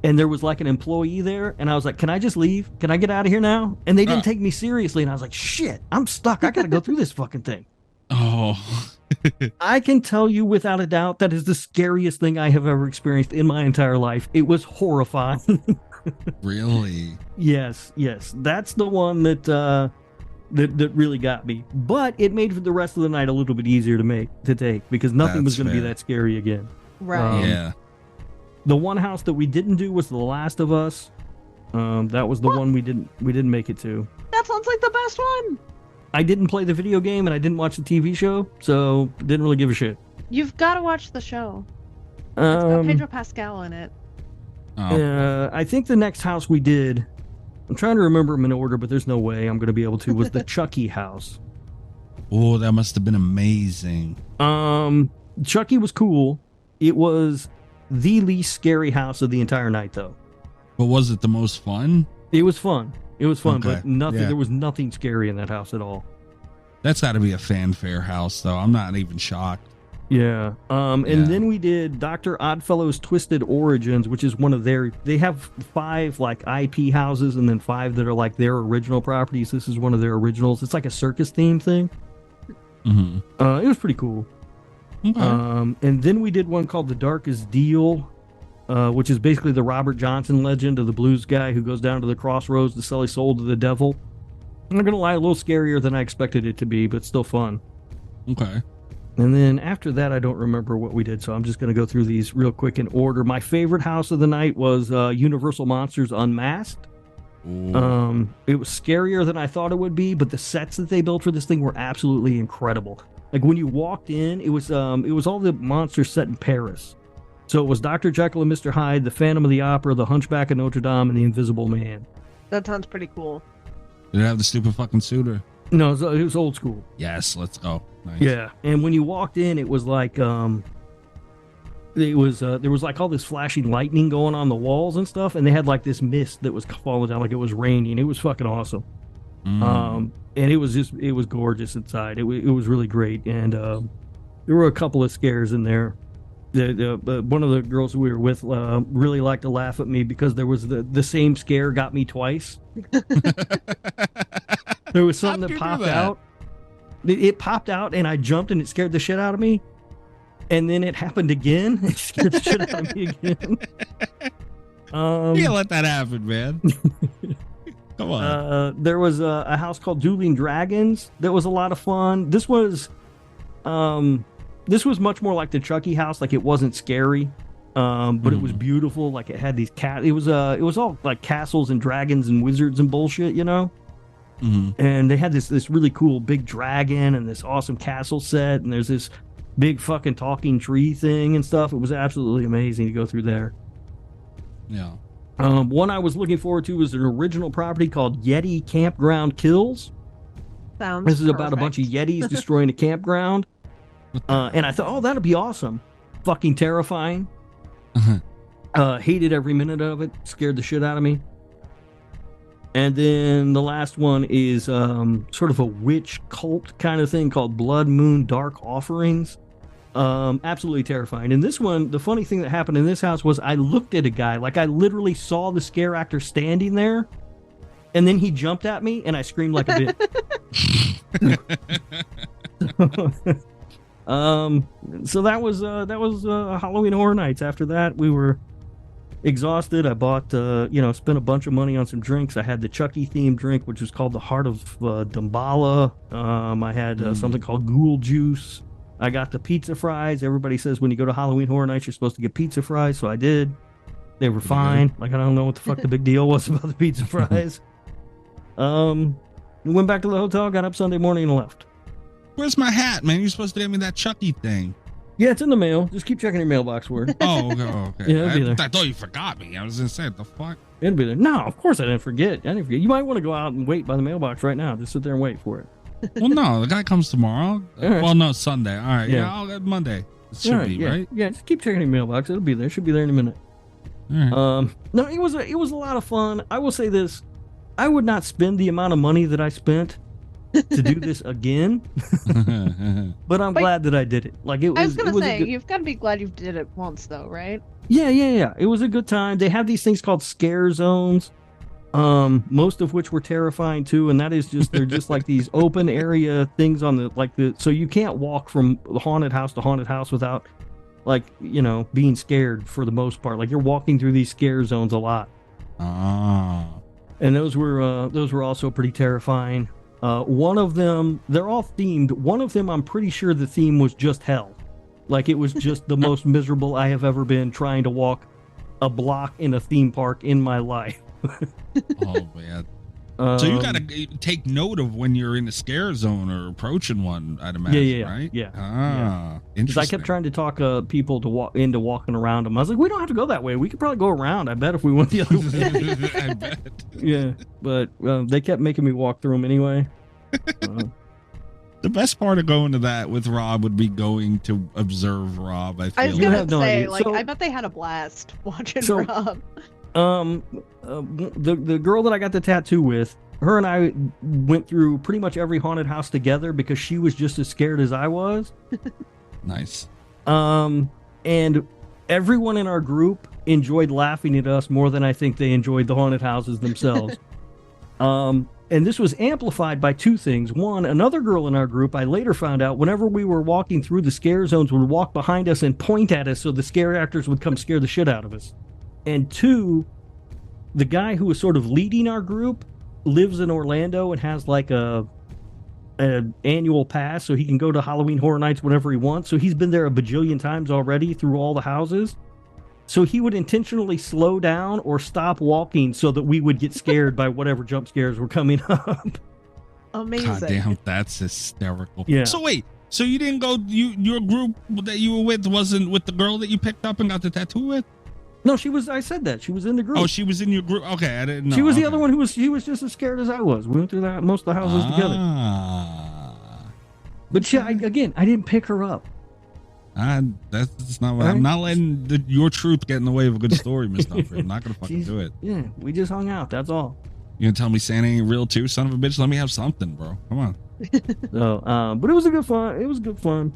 and there was like an employee there, and I was like, can I just leave? Can I get out of here now? And they didn't take me seriously, and I was like, shit, I'm stuck. I got to go through this fucking thing. Oh. I can tell you without a doubt that is the scariest thing I have ever experienced in my entire life. It was horrifying. Really? Yes. That's the one that really got me. But it made for the rest of the night a little bit easier to take because nothing was going to be that scary again. Right. Yeah. The one house that we didn't do was The Last of Us. That was the one we didn't make it to. That sounds like the best one. I didn't play the video game and I didn't watch the TV show, so didn't really give a shit. You've got to watch the show. It's got Pedro Pascal in it. I think the next house we did, I'm trying to remember them in order, but there's no way I'm going to be able to, was the Chucky house. Oh, that must have been amazing. Chucky was cool. It was the least scary house of the entire night, though. But was it the most fun? It was fun. It was fun, Okay. but nothing. Yeah. There was nothing scary in that house at all. That's got to be a fanfare house, though. I'm not even shocked. Yeah. And Yeah. then we did Dr. Oddfellow's Twisted Origins, which is one of their. They have 5 like IP houses, and then 5 that are like their original properties. This is one of their originals. It's like a circus theme thing. Mm-hmm. It was pretty cool. Okay. And then we did one called The Darkest Deal, which is basically the Robert Johnson legend of the blues guy who goes down to the crossroads to sell his soul to the devil. I'm not gonna lie, a little scarier than I expected it to be, but still fun. Okay. And then after that, I don't remember what we did, so I'm just going to go through these real quick in order. My favorite house of the night was Universal Monsters Unmasked. Ooh. It was scarier than I thought it would be, but the sets that they built for this thing were absolutely incredible. Like when you walked in, it was all the monsters set in Paris. So it was Dr. Jekyll and Mr. Hyde, the Phantom of the Opera, the Hunchback of Notre Dame, and the Invisible Man. That sounds pretty cool. Did it have the stupid fucking suitor? No, it was old school. Yes, let's go. Nice. Yeah, and when you walked in, it was like there was like all this flashing lightning going on the walls and stuff, and they had like this mist that was falling down like it was raining. It was fucking awesome. And it was gorgeous inside. It was really great, and there were a couple of scares in there. One of the girls we were with really liked to laugh at me because there was the same scare got me twice. There was something that popped out. It popped out and I jumped and it scared the shit out of me. And then it happened again. It scared the shit out of me again. You can't let that happen, man. Come on. There was a house called Dueling Dragons that was a lot of fun. This was much more like the Chucky house. Like it wasn't scary, but it was beautiful. Like it had these it was all like castles and dragons and wizards and bullshit, you know. Mm-hmm. And they had this really cool big dragon and this awesome castle set, and there's this big fucking talking tree thing and stuff. It was absolutely amazing to go through there. Yeah. One I was looking forward to was an original property called Yeti Campground Kills. This is about a bunch of Yetis destroying a campground. And I thought, oh, that'd be awesome. Fucking terrifying. Hated every minute of it. Scared the shit out of me. And then the last one is sort of a witch cult kind of thing called Blood Moon Dark Offerings. Absolutely terrifying. And this one, the funny thing that happened in this house was I looked at a guy, like I literally saw the scare actor standing there, and then he jumped at me and I screamed like a bitch. So that was Halloween Horror Nights. After that, we were exhausted. I bought spent a bunch of money on some drinks. I had the Chucky themed drink, which was called the Heart of Damballa. I had something called Ghoul Juice. I got the pizza fries. Everybody says when you go to Halloween Horror Nights, you're supposed to get pizza fries, so I did. They were fine. Like, I don't know what the fuck the big deal was about the pizza fries. We went back to the hotel, got up Sunday morning and left. Where's my hat, man? You're supposed to give me that Chucky thing. Yeah, it's in the mail. Just keep checking your mailbox for it. Oh, okay. Yeah, it'll be there. I thought you forgot me. I was gonna say, what the fuck? It'll be there. No, of course I didn't forget. You might want to go out and wait by the mailbox right now. Just sit there and wait for it. Well, no, the guy comes tomorrow. Right. Well, no, Sunday. All right, Yeah. I'll Monday. It should be, yeah. right? Yeah, just keep checking your mailbox. It'll be there. Should be there in a minute. All right. No, it was a lot of fun. I will say this: I would not spend the amount of money that I spent to do this again. But I'm glad that I did it. Like it was. I was gonna say, good... you've got to be glad you did it once, though, right? Yeah. It was a good time. They have these things called scare zones, most of which were terrifying too. And that is just they're just like these open area things on the so you can't walk from haunted house to haunted house without being scared for the most part. Like you're walking through these scare zones a lot. And those were also pretty terrifying. One of them, they're all themed. One of them, I'm pretty sure the theme was just hell. Like it was just the most miserable I have ever been trying to walk a block in a theme park in my life. Oh man. So you gotta take note of when you're in the scare zone or approaching one, I'd imagine, right? Yeah. Ah, Because interesting. I kept trying to talk people to walk into walking around them. I was like, we don't have to go that way. We could probably go around. I bet if we went the other way. I bet. Yeah, but they kept making me walk through them anyway. The best part of going to that with Rob would be going to observe Rob. I feel I was You gonna have no say, idea. like, So- I bet they had a blast watching So- Rob. The girl that I got the tattoo with, her and I went through pretty much every haunted house together because she was just as scared as I was. nice. And everyone in our group enjoyed laughing at us more than I think they enjoyed the haunted houses themselves. And this was amplified by two things. One, another girl in our group, I later found out, whenever we were walking through the scare zones, would walk behind us and point at us so the scare actors would come scare the shit out of us. And two, the guy who was sort of leading our group lives in Orlando and has like an annual pass, so he can go to Halloween Horror Nights whenever he wants. So he's been there a bajillion times already through all the houses. So he would intentionally slow down or stop walking so that we would get scared by whatever jump scares were coming up. Amazing. God damn, that's hysterical. Yeah. So wait, so you didn't go? Your group that you were with wasn't with the girl that you picked up and got the tattoo with? No, she was. I said that she was in the group. Oh, she was in your group. Okay, I didn't know. She was the Okay. other one who was. She was just as scared as I was. We went through that most of the houses together. Ah. But she, I didn't pick her up. That's not what All I'm right. not letting your truth get in the way of a good story, Miss Dunford. I'm not gonna fucking do it. Yeah, we just hung out. That's all. You gonna tell me Santa ain't real too, son of a bitch? Let me have something, bro. Come on. So, but it was a good fun. It was good fun.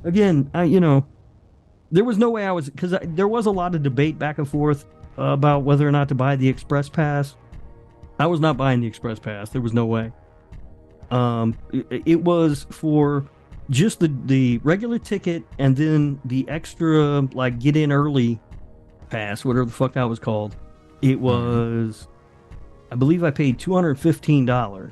Again, there was no way I was, because there was a lot of debate back and forth about whether or not to buy the express pass. I was not buying the express pass. There was no way. It was for just the regular ticket and then the extra like get in early pass, whatever the fuck that was called. It was, I believe I paid $215.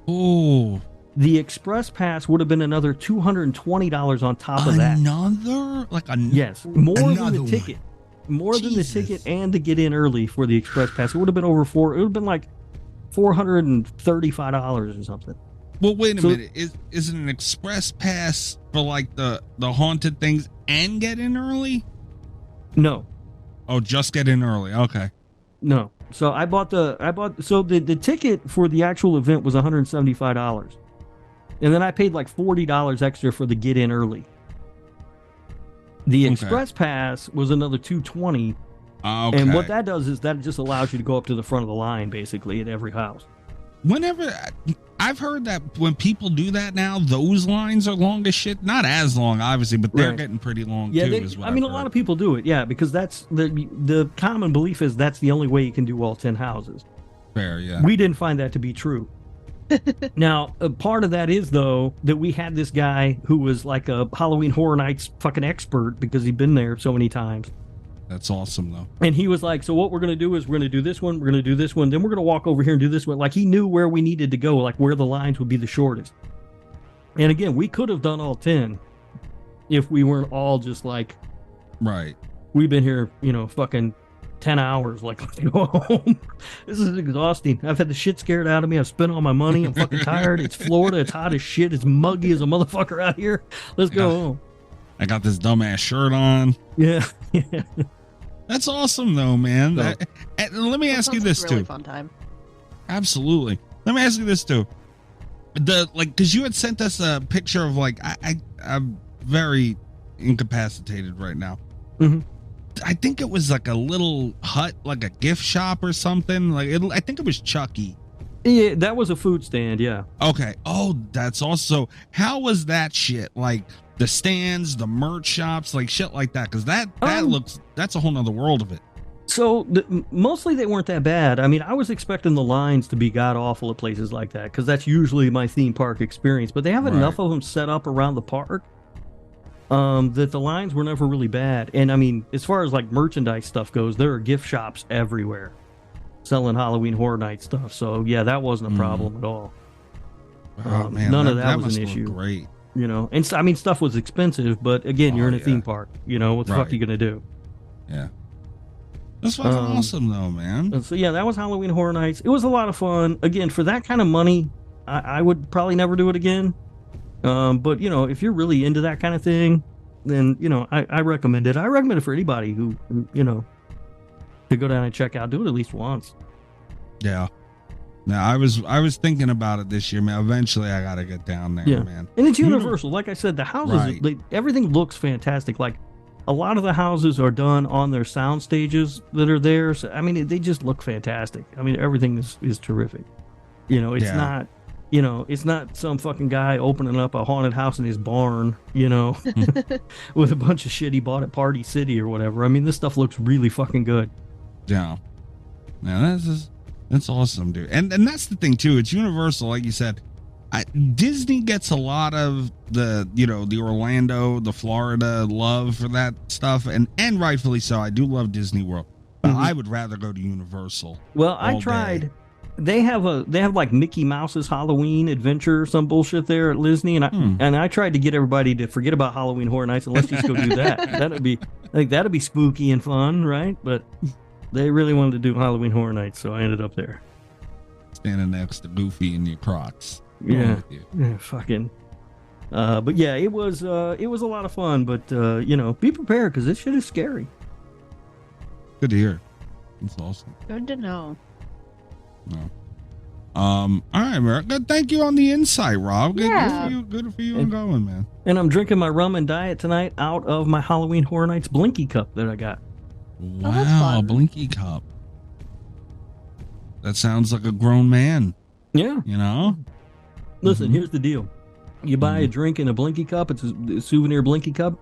Oh, The express pass would have been another $220 on top of that. another Yes, more than another the one. ticket. More than the Jesus. ticket and to get in early for the express pass. It would have been over it would have been like $435 or something. Well, wait a So- minute. Is it an express pass for like the haunted things and get in early? No. Oh, just get in early. Okay. No. So the ticket for the actual event was $175. And then I paid like $40 extra for the get in early. The Okay. express pass was another $220. Okay. And what that does is that just allows you to go up to the front of the line basically at every house. Whenever I've heard that when people do that now, those lines are long as shit. Not as long, obviously, but they're Right. getting pretty long Yeah, too. Is what I mean, a lot of people do it, yeah, because that's the common belief is that's the only way you can do all 10 houses. fair, yeah. We didn't find that to be true. Now, a part of that is, though, that we had this guy who was like a Halloween Horror Nights fucking expert because he'd been there so many times. That's awesome, though. And he was like, so what we're going to do is we're going to do this one, we're going to do this one, then we're going to walk over here and do this one. Like, he knew where we needed to go, like where the lines would be the shortest. And again, we could have done all 10 if we weren't all just like, Right. we've been here, fucking 10 hours. Like, let's go home. This is exhausting. I've had the shit scared out of me. I've spent all my money. I'm fucking tired. It's Florida. It's hot as shit. It's muggy as a motherfucker out here. Let's go Yeah. home. I got this dumbass shirt on. Yeah. That's awesome, though, man. No. And let me ask you this really too. Fun time. Absolutely. Let me ask you this too. Because you had sent us a picture of I'm very incapacitated right now. Mhm. I think it was like a little hut, like a gift shop or something. I think it was Chucky. Yeah, that was a food stand. Yeah. Okay. Oh, that's also. How was that shit? Like the stands, the merch shops, like shit like that. Because that's a whole nother world of it. So mostly they weren't that bad. I mean, I was expecting the lines to be god awful at places like that because that's usually my theme park experience. But they have Right. enough of them set up around the park that the lines were never really bad. And I mean, as far as like merchandise stuff goes, there are gift shops everywhere selling Halloween Horror Night stuff. So yeah, that wasn't a problem at all. Oh man, none of that was must an look issue. Great. And I mean, stuff was expensive, but again, you're in a yeah. theme park. What the fuck Right. are you gonna do? Yeah. That's fucking awesome, though, man. So yeah, that was Halloween Horror Nights. It was a lot of fun. Again, for that kind of money, I would probably never do it again. But if you're really into that kind of thing, then I recommend it. I recommend it for anybody who to go down and check out. Do it at least once. Yeah. Now I was thinking about it this year, man. Eventually, I gotta get down there, man. And it's Universal. Like I said, the houses, everything looks fantastic. Like a lot of the houses are done on their sound stages that are there. So, I mean, they just look fantastic. I mean, everything is terrific. It's not. It's not some fucking guy opening up a haunted house in his barn, with a bunch of shit he bought at Party City or whatever. I mean, this stuff looks really fucking good. Yeah. Now that's awesome, dude. And that's the thing too. It's Universal, like you said. Disney gets a lot of the Orlando, the Florida love for that stuff, and rightfully so. I do love Disney World, but I would rather go to Universal. Well, I tried. Day. They have like Mickey Mouse's Halloween Adventure or some bullshit there at Disney, and I tried to get everybody to forget about Halloween Horror Nights and let's just go do that. That'd be spooky and fun, right? But they really wanted to do Halloween Horror Nights, so I ended up there. Standing next to Goofy in your Crocs. Yeah, fucking. But yeah, it was a lot of fun. But be prepared because this shit is scary. Good to hear. That's awesome. Good to know. No. All right, America. Thank you on the insight, Rob. Yeah. Good for you on going, man. And I'm drinking my rum and diet tonight out of my Halloween Horror Nights Blinky cup that I got. Wow, Blinky cup. That sounds like a grown man. Yeah. Listen, here's the deal. You buy a drink in a Blinky cup. It's a souvenir Blinky cup.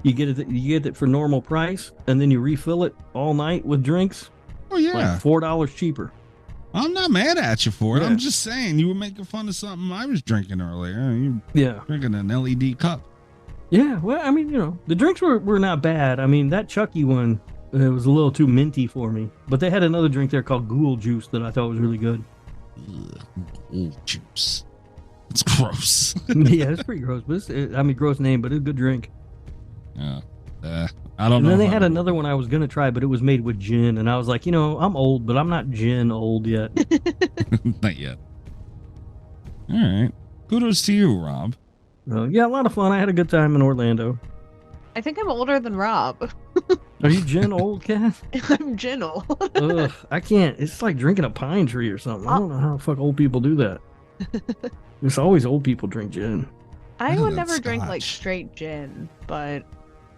You get it for normal price, and then you refill it all night with drinks. Oh yeah, like $4 cheaper. I'm not mad at you for it. I'm just saying you were making fun of something I was drinking earlier. You drinking an LED cup. Yeah, well, I mean, the drinks were not bad. I mean, that Chucky one it was a little too minty for me. But they had another drink there called Ghoul Juice that I thought was really good. Ghoul Juice. It's gross. Yeah, it's pretty gross. But gross name, but it's a good drink. Yeah. I don't know. And then they had another one I was going to try, but it was made with gin. And I was like, I'm old, but I'm not gin old yet. Not yet. All right. Kudos to you, Rob. Yeah, a lot of fun. I had a good time in Orlando. I think I'm older than Rob. Are you gin old, Kat? I'm gin old. Ugh, I can't. It's like drinking a pine tree or something. I don't know how the fuck old people do that. There's always old people drink gin. I would never drink like straight gin, but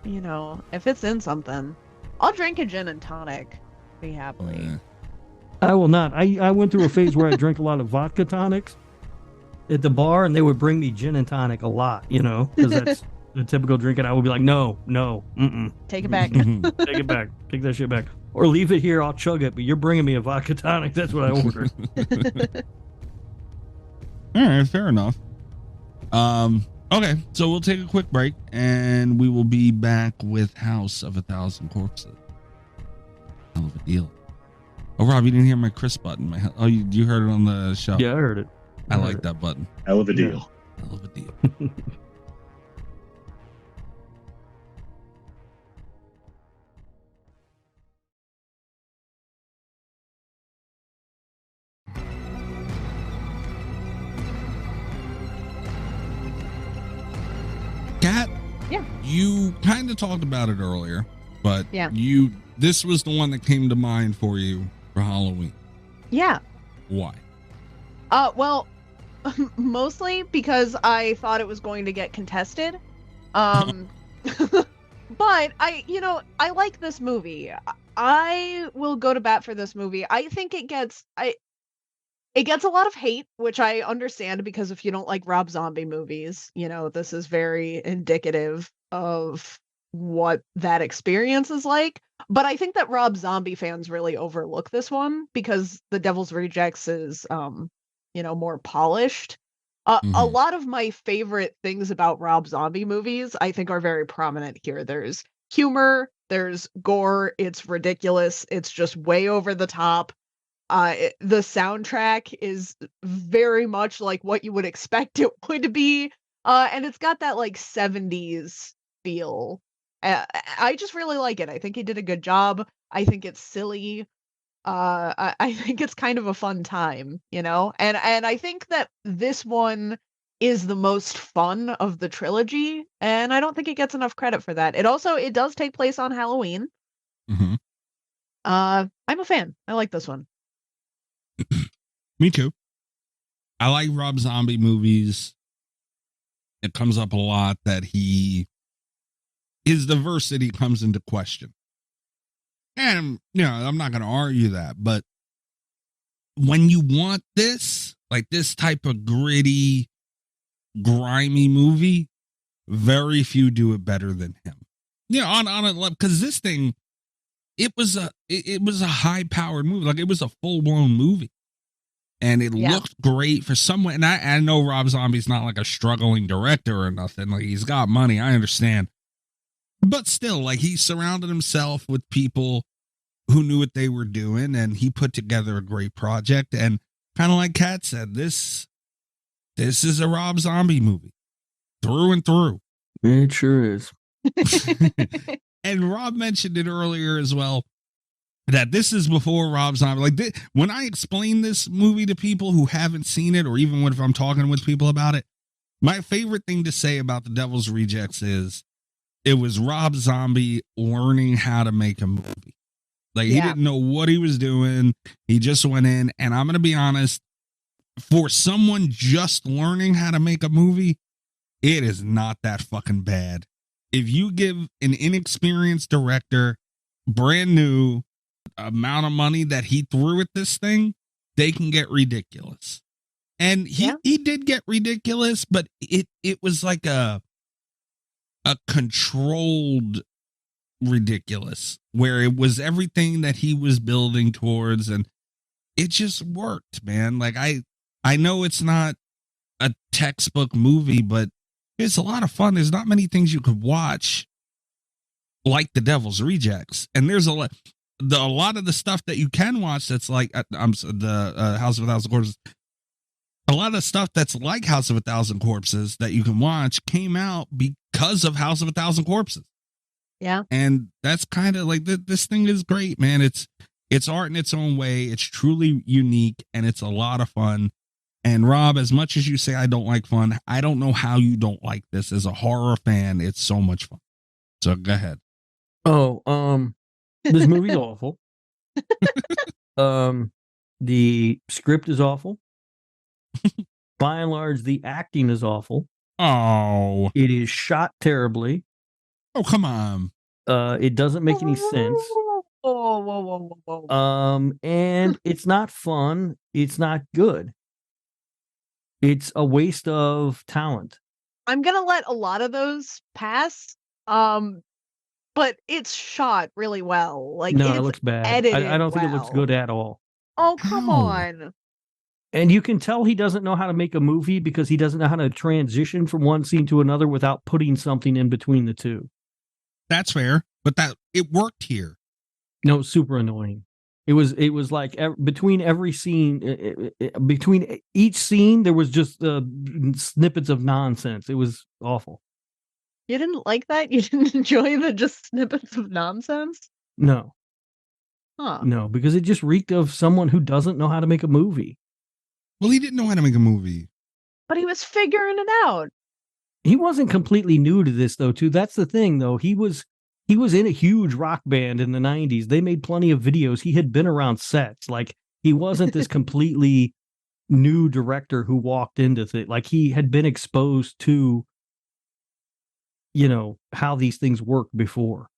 if it's in something, I'll drink a gin and tonic pretty happily. I will not. I went through a phase where I drank a lot of vodka tonics at the bar, and they would bring me gin and tonic a lot, because that's the typical drink, and I would be like, no, take it back. Take it back. Take that shit back. Or leave it here, I'll chug it, but you're bringing me a vodka tonic. That's what I ordered. All right, fair enough. Okay, so we'll take a quick break, and we will be back with House of a Thousand Corpses. Hell of a deal. Oh, Rob, you didn't hear my Chris button. You heard it on the show. Yeah, I heard it. I like that button. Hell of a deal. Hell of a deal. Kat, you kind of talked about it earlier, but this was the one that came to mind for you for Halloween. Yeah. Why? Well, mostly because I thought it was going to get contested. But I like this movie. I will go to bat for this movie. I think it gets a lot of hate, which I understand, because if you don't like Rob Zombie movies, this is very indicative of what that experience is like. But I think that Rob Zombie fans really overlook this one because The Devil's Rejects is, more polished. A lot of my favorite things about Rob Zombie movies, I think, are very prominent here. There's humor, there's gore, it's ridiculous, it's just way over the top. The soundtrack is very much like what you would expect it would be, and it's got that like 70s feel I just really like it. I think he did a good job. I think it's silly. I think it's kind of a fun time, you know? And I think that this one is the most fun of the trilogy, and I don't think it gets enough credit for that. It does take place on Halloween. Mm-hmm. I'm a fan. I like this one. Me too. I like Rob Zombie movies. It comes up a lot that his diversity comes into question. And, I'm not going to argue that, but when you want this, like this type of gritty, grimy movie, very few do it better than him. On a level, because this thing, it was a high powered movie. Like, it was a full blown movie. And it looked great for someone. And I know Rob Zombie's not like a struggling director or nothing. Like, he's got money. I understand. But still, like, he surrounded himself with people who knew what they were doing, and he put together a great project. And kind of like Kat said, this is a Rob Zombie movie through and through. It sure is. And Rob mentioned it earlier as well, that this is before Rob Zombie. Like, when I explain this movie to people who haven't seen it, or even if I'm talking with people about it, my favorite thing to say about The Devil's Rejects is it was Rob Zombie learning how to make a movie. Like, he didn't know what he was doing. He just went in, and I'm going to be honest, for someone just learning how to make a movie, it is not that fucking bad. If you give an inexperienced director, brand new amount of money that he threw at this thing, they can get ridiculous. And he did get ridiculous, but it was like a controlled ridiculous, where it was everything that he was building towards, and it just worked, man. Like, I know it's not a textbook movie, but it's a lot of fun. There's not many things you could watch like The Devil's Rejects, and there's a lot of the stuff that you can watch that's like House of a Thousand Corpses. A lot of the stuff that's like House of a Thousand Corpses that you can watch came out because of House of a Thousand Corpses. Yeah. And that's kind of like, this thing is great, man. It's art in its own way. It's truly unique, and it's a lot of fun. And Rob, as much as you say I don't like fun, I don't know how you don't like this. As a horror fan, it's so much fun. So go ahead. Oh, this movie's awful. The script is awful. By and large, the acting is awful. Oh. It is shot terribly. Oh, come on. It doesn't make any sense. And it's not fun. It's not good. It's a waste of talent. I'm gonna let a lot of those pass. But it's shot really well. Like, no, it's it looks bad. edited I don't think it looks well. good at all. Oh, come on. And you can tell he doesn't know how to make a movie because he doesn't know how to transition from one scene to another without putting something in between the two. That's fair, but it worked here. No, super annoying. It was like between every scene, between each scene, there was just snippets of nonsense. It was awful. You didn't like that? You didn't enjoy the just snippets of nonsense? No. Huh. No, because it just reeked of someone who doesn't know how to make a movie. Well, he didn't know how to make a movie. But he was figuring it out. He wasn't completely new to this, though, too. That's the thing, though. He was in a huge rock band in the 90s. They made plenty of videos. He had been around sets. Like, he wasn't this completely new director who walked into it. Like, he had been exposed to, how these things work before.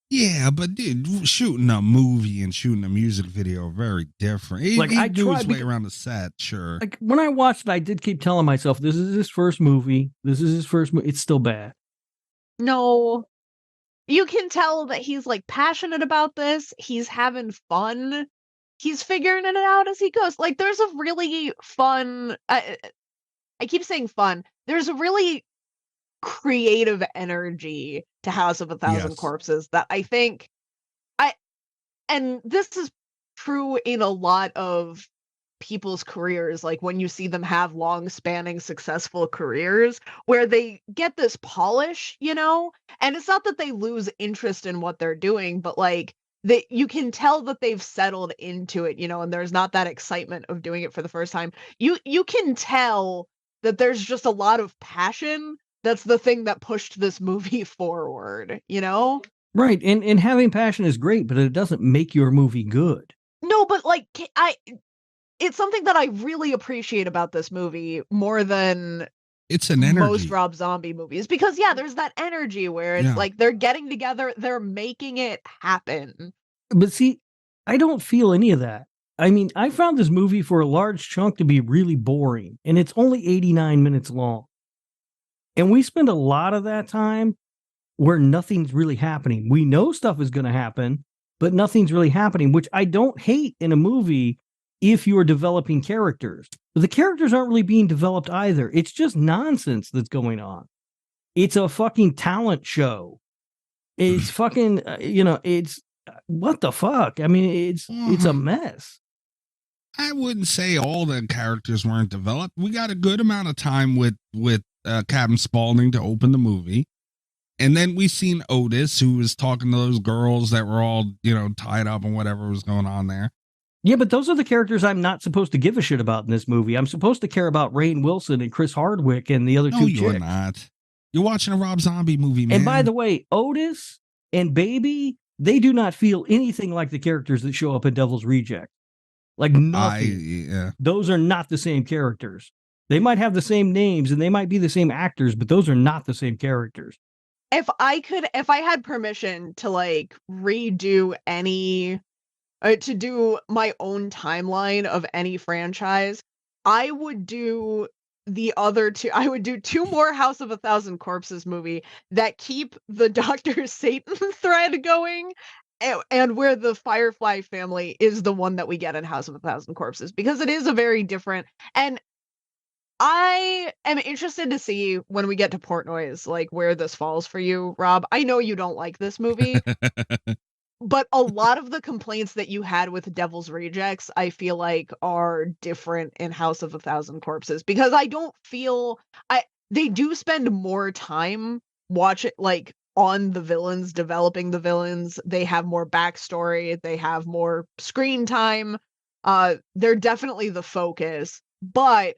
Yeah, but dude, shooting a movie and shooting a music video are very different. He knew his way around the set, sure. Like, when I watched it, I did keep telling myself, this is his first movie. It's still bad. No. You can tell that he's, like, passionate about this. He's having fun. He's figuring it out as he goes. Like, there's a really fun... I keep saying fun. There's a really creative energy to House of a Thousand Corpses that I think and this is true in a lot of people's careers, like when you see them have long spanning successful careers where they get this polish, you know? And it's not that they lose interest in what they're doing, but like you can tell that they've settled into it, you know, and there's not that excitement of doing it for the first time. You can tell that there's just a lot of passion. That's the thing that pushed this movie forward, you know? Right. And having passion is great, but it doesn't make your movie good. No, but like it's something that I really appreciate about this movie more than it's an energy. Most Rob Zombie movies, because yeah, there's that energy where it's like they're getting together, they're making it happen. But see, I don't feel any of that. I mean, I found this movie for a large chunk to be really boring, and it's only 89 minutes long. And we spend a lot of that time where nothing's really happening. We know stuff is going to happen, but nothing's really happening, which I don't hate in a movie if you're developing characters. But the characters aren't really being developed either. It's just nonsense that's going on. It's a fucking talent show. It's fucking, it's what the fuck? I mean, it's a mess. I wouldn't say all the characters weren't developed. We got a good amount of time with Captain Spaulding to open the movie. And then we seen Otis, who was talking to those girls that were all, tied up and whatever was going on there. Yeah, but those are the characters I'm not supposed to give a shit about in this movie. I'm supposed to care about Rainn Wilson and Chris Hardwick and the other two chicks. No, you're not. You're watching a Rob Zombie movie, man. And by the way, Otis and Baby, they do not feel anything like the characters that show up in Devil's Reject. Like nothing. Those are not the same characters. They might have the same names and they might be the same actors, but those are not the same characters. If I had permission to like redo any, to do my own timeline of any franchise, I would do the other two. I would do two more House of a Thousand Corpses movie that keep the Dr. Satan thread going, and where the Firefly family is the one that we get in House of a Thousand Corpses, because it is a very different. And I am interested to see when we get to Portnoy's, like where this falls for you, Rob. I know you don't like this movie, but a lot of the complaints that you had with Devil's Rejects, I feel like are different in House of a Thousand Corpses, because I don't feel they do spend more time on the villains, developing the villains. They have more backstory. They have more screen time. They're definitely the focus, but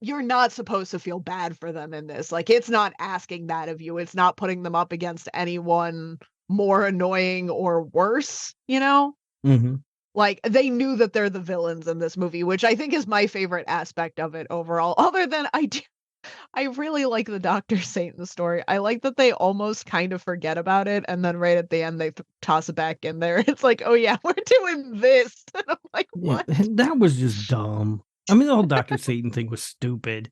you're not supposed to feel bad for them in this. Like, it's not asking that of you. It's not putting them up against anyone more annoying or worse, Mm-hmm. Like, they knew that they're the villains in this movie, which I think is my favorite aspect of it overall. Other than I really like the Dr. Satan story. I like that they almost kind of forget about it, and then right at the end they toss it back in there. It's like, oh yeah, we're doing this. And I'm like, what? Yeah, that was just dumb. I mean, the whole Dr. Satan thing was stupid.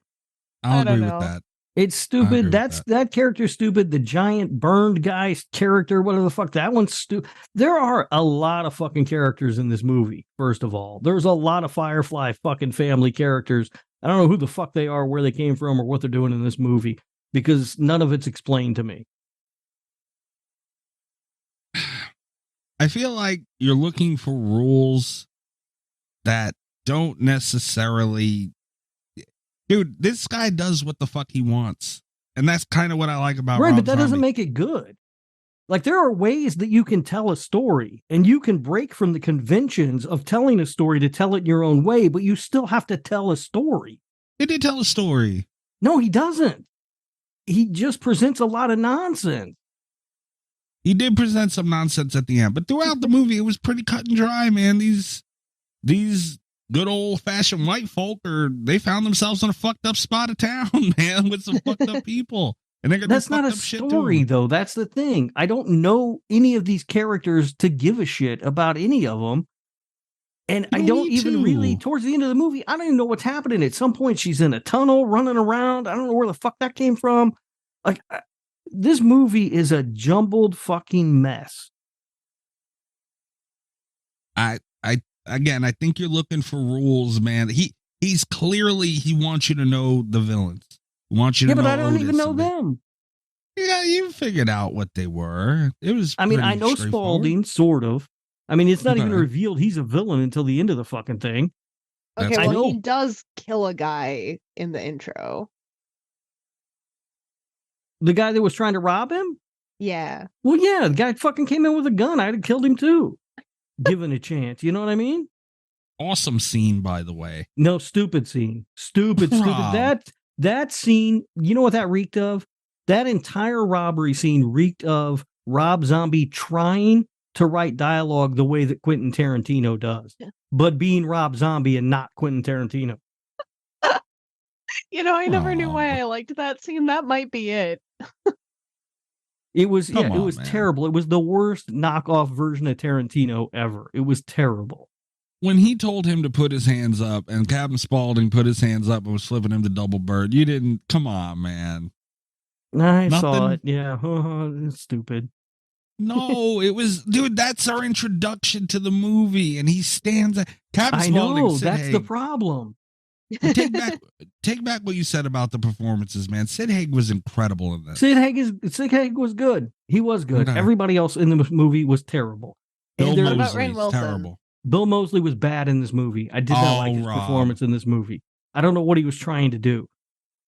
I'll agree with that. It's stupid. That character's stupid. The giant burned guy's character, whatever the fuck, that one's stupid. There are a lot of fucking characters in this movie, first of all. There's a lot of Firefly fucking family characters. I don't know who the fuck they are, where they came from, or what they're doing in this movie, because none of it's explained to me. I feel like you're looking for rules that don't necessarily... Dude, this guy does what the fuck he wants. And that's kind of what I like about Rob Right, but that Zombie. doesn't make it good. Like, there are ways that you can tell a story, and you can break from the conventions of telling a story to tell it in your own way, but you still have to tell a story. He did tell a story. No, he doesn't. He just presents a lot of nonsense. He did present some nonsense at the end, but throughout the movie, it was pretty cut and dry, man. These good old-fashioned white folk, they found themselves in a fucked up spot of town, man, with some fucked up people. And that's not a story, though. That's the thing. I don't know any of these characters to give a shit about any of them. And I don't even really, towards the end of the movie, I don't even know what's happening. At some point, she's in a tunnel running around. I don't know where the fuck that came from. Like, this movie is a jumbled fucking mess. Again, I think you're looking for rules, man. He's clearly, he wants you to know the villains. He wants you to know. Yeah, but I don't even know them. Yeah, you figured out what they were. It was. I mean, I know Spaulding, sort of. I mean, it's not even revealed he's a villain until the end of the fucking thing. Okay, That's I well, know. he does kill a guy in the intro. The guy that was trying to rob him? Yeah. Well, yeah, the guy fucking came in with a gun. I'd have killed him too. Given a chance. You know what I mean? Awesome scene, by the way. No, stupid scene. Stupid. Rob. That scene, you know what that reeked of? That entire robbery scene reeked of Rob Zombie trying to write dialogue the way that Quentin Tarantino does, but being Rob Zombie and not Quentin Tarantino. You know, I never knew why Aw. I liked that scene. That might be it. It was Come it on, was man. terrible. It was the worst knockoff version of Tarantino ever. It was terrible. When he told him to put his hands up and Captain Spaulding put his hands up and was flipping him the double bird, you didn't. Come on, man. I saw Nothing? it. Yeah, it's stupid. No, it was, dude. That's our introduction to the movie, and he stands. Captain I Spaulding. know Sid that's the Haig. problem. Take back what you said about the performances, man. Sid Haig was incredible in this. Sid Haig was good. He was good. Okay. Everybody else in the movie was terrible. Bill And there- What about Moseley's Rainn Wilson? terrible. Bill Moseley was bad in this movie. I did not like his Rob. performance in this movie. I don't know what he was trying to do.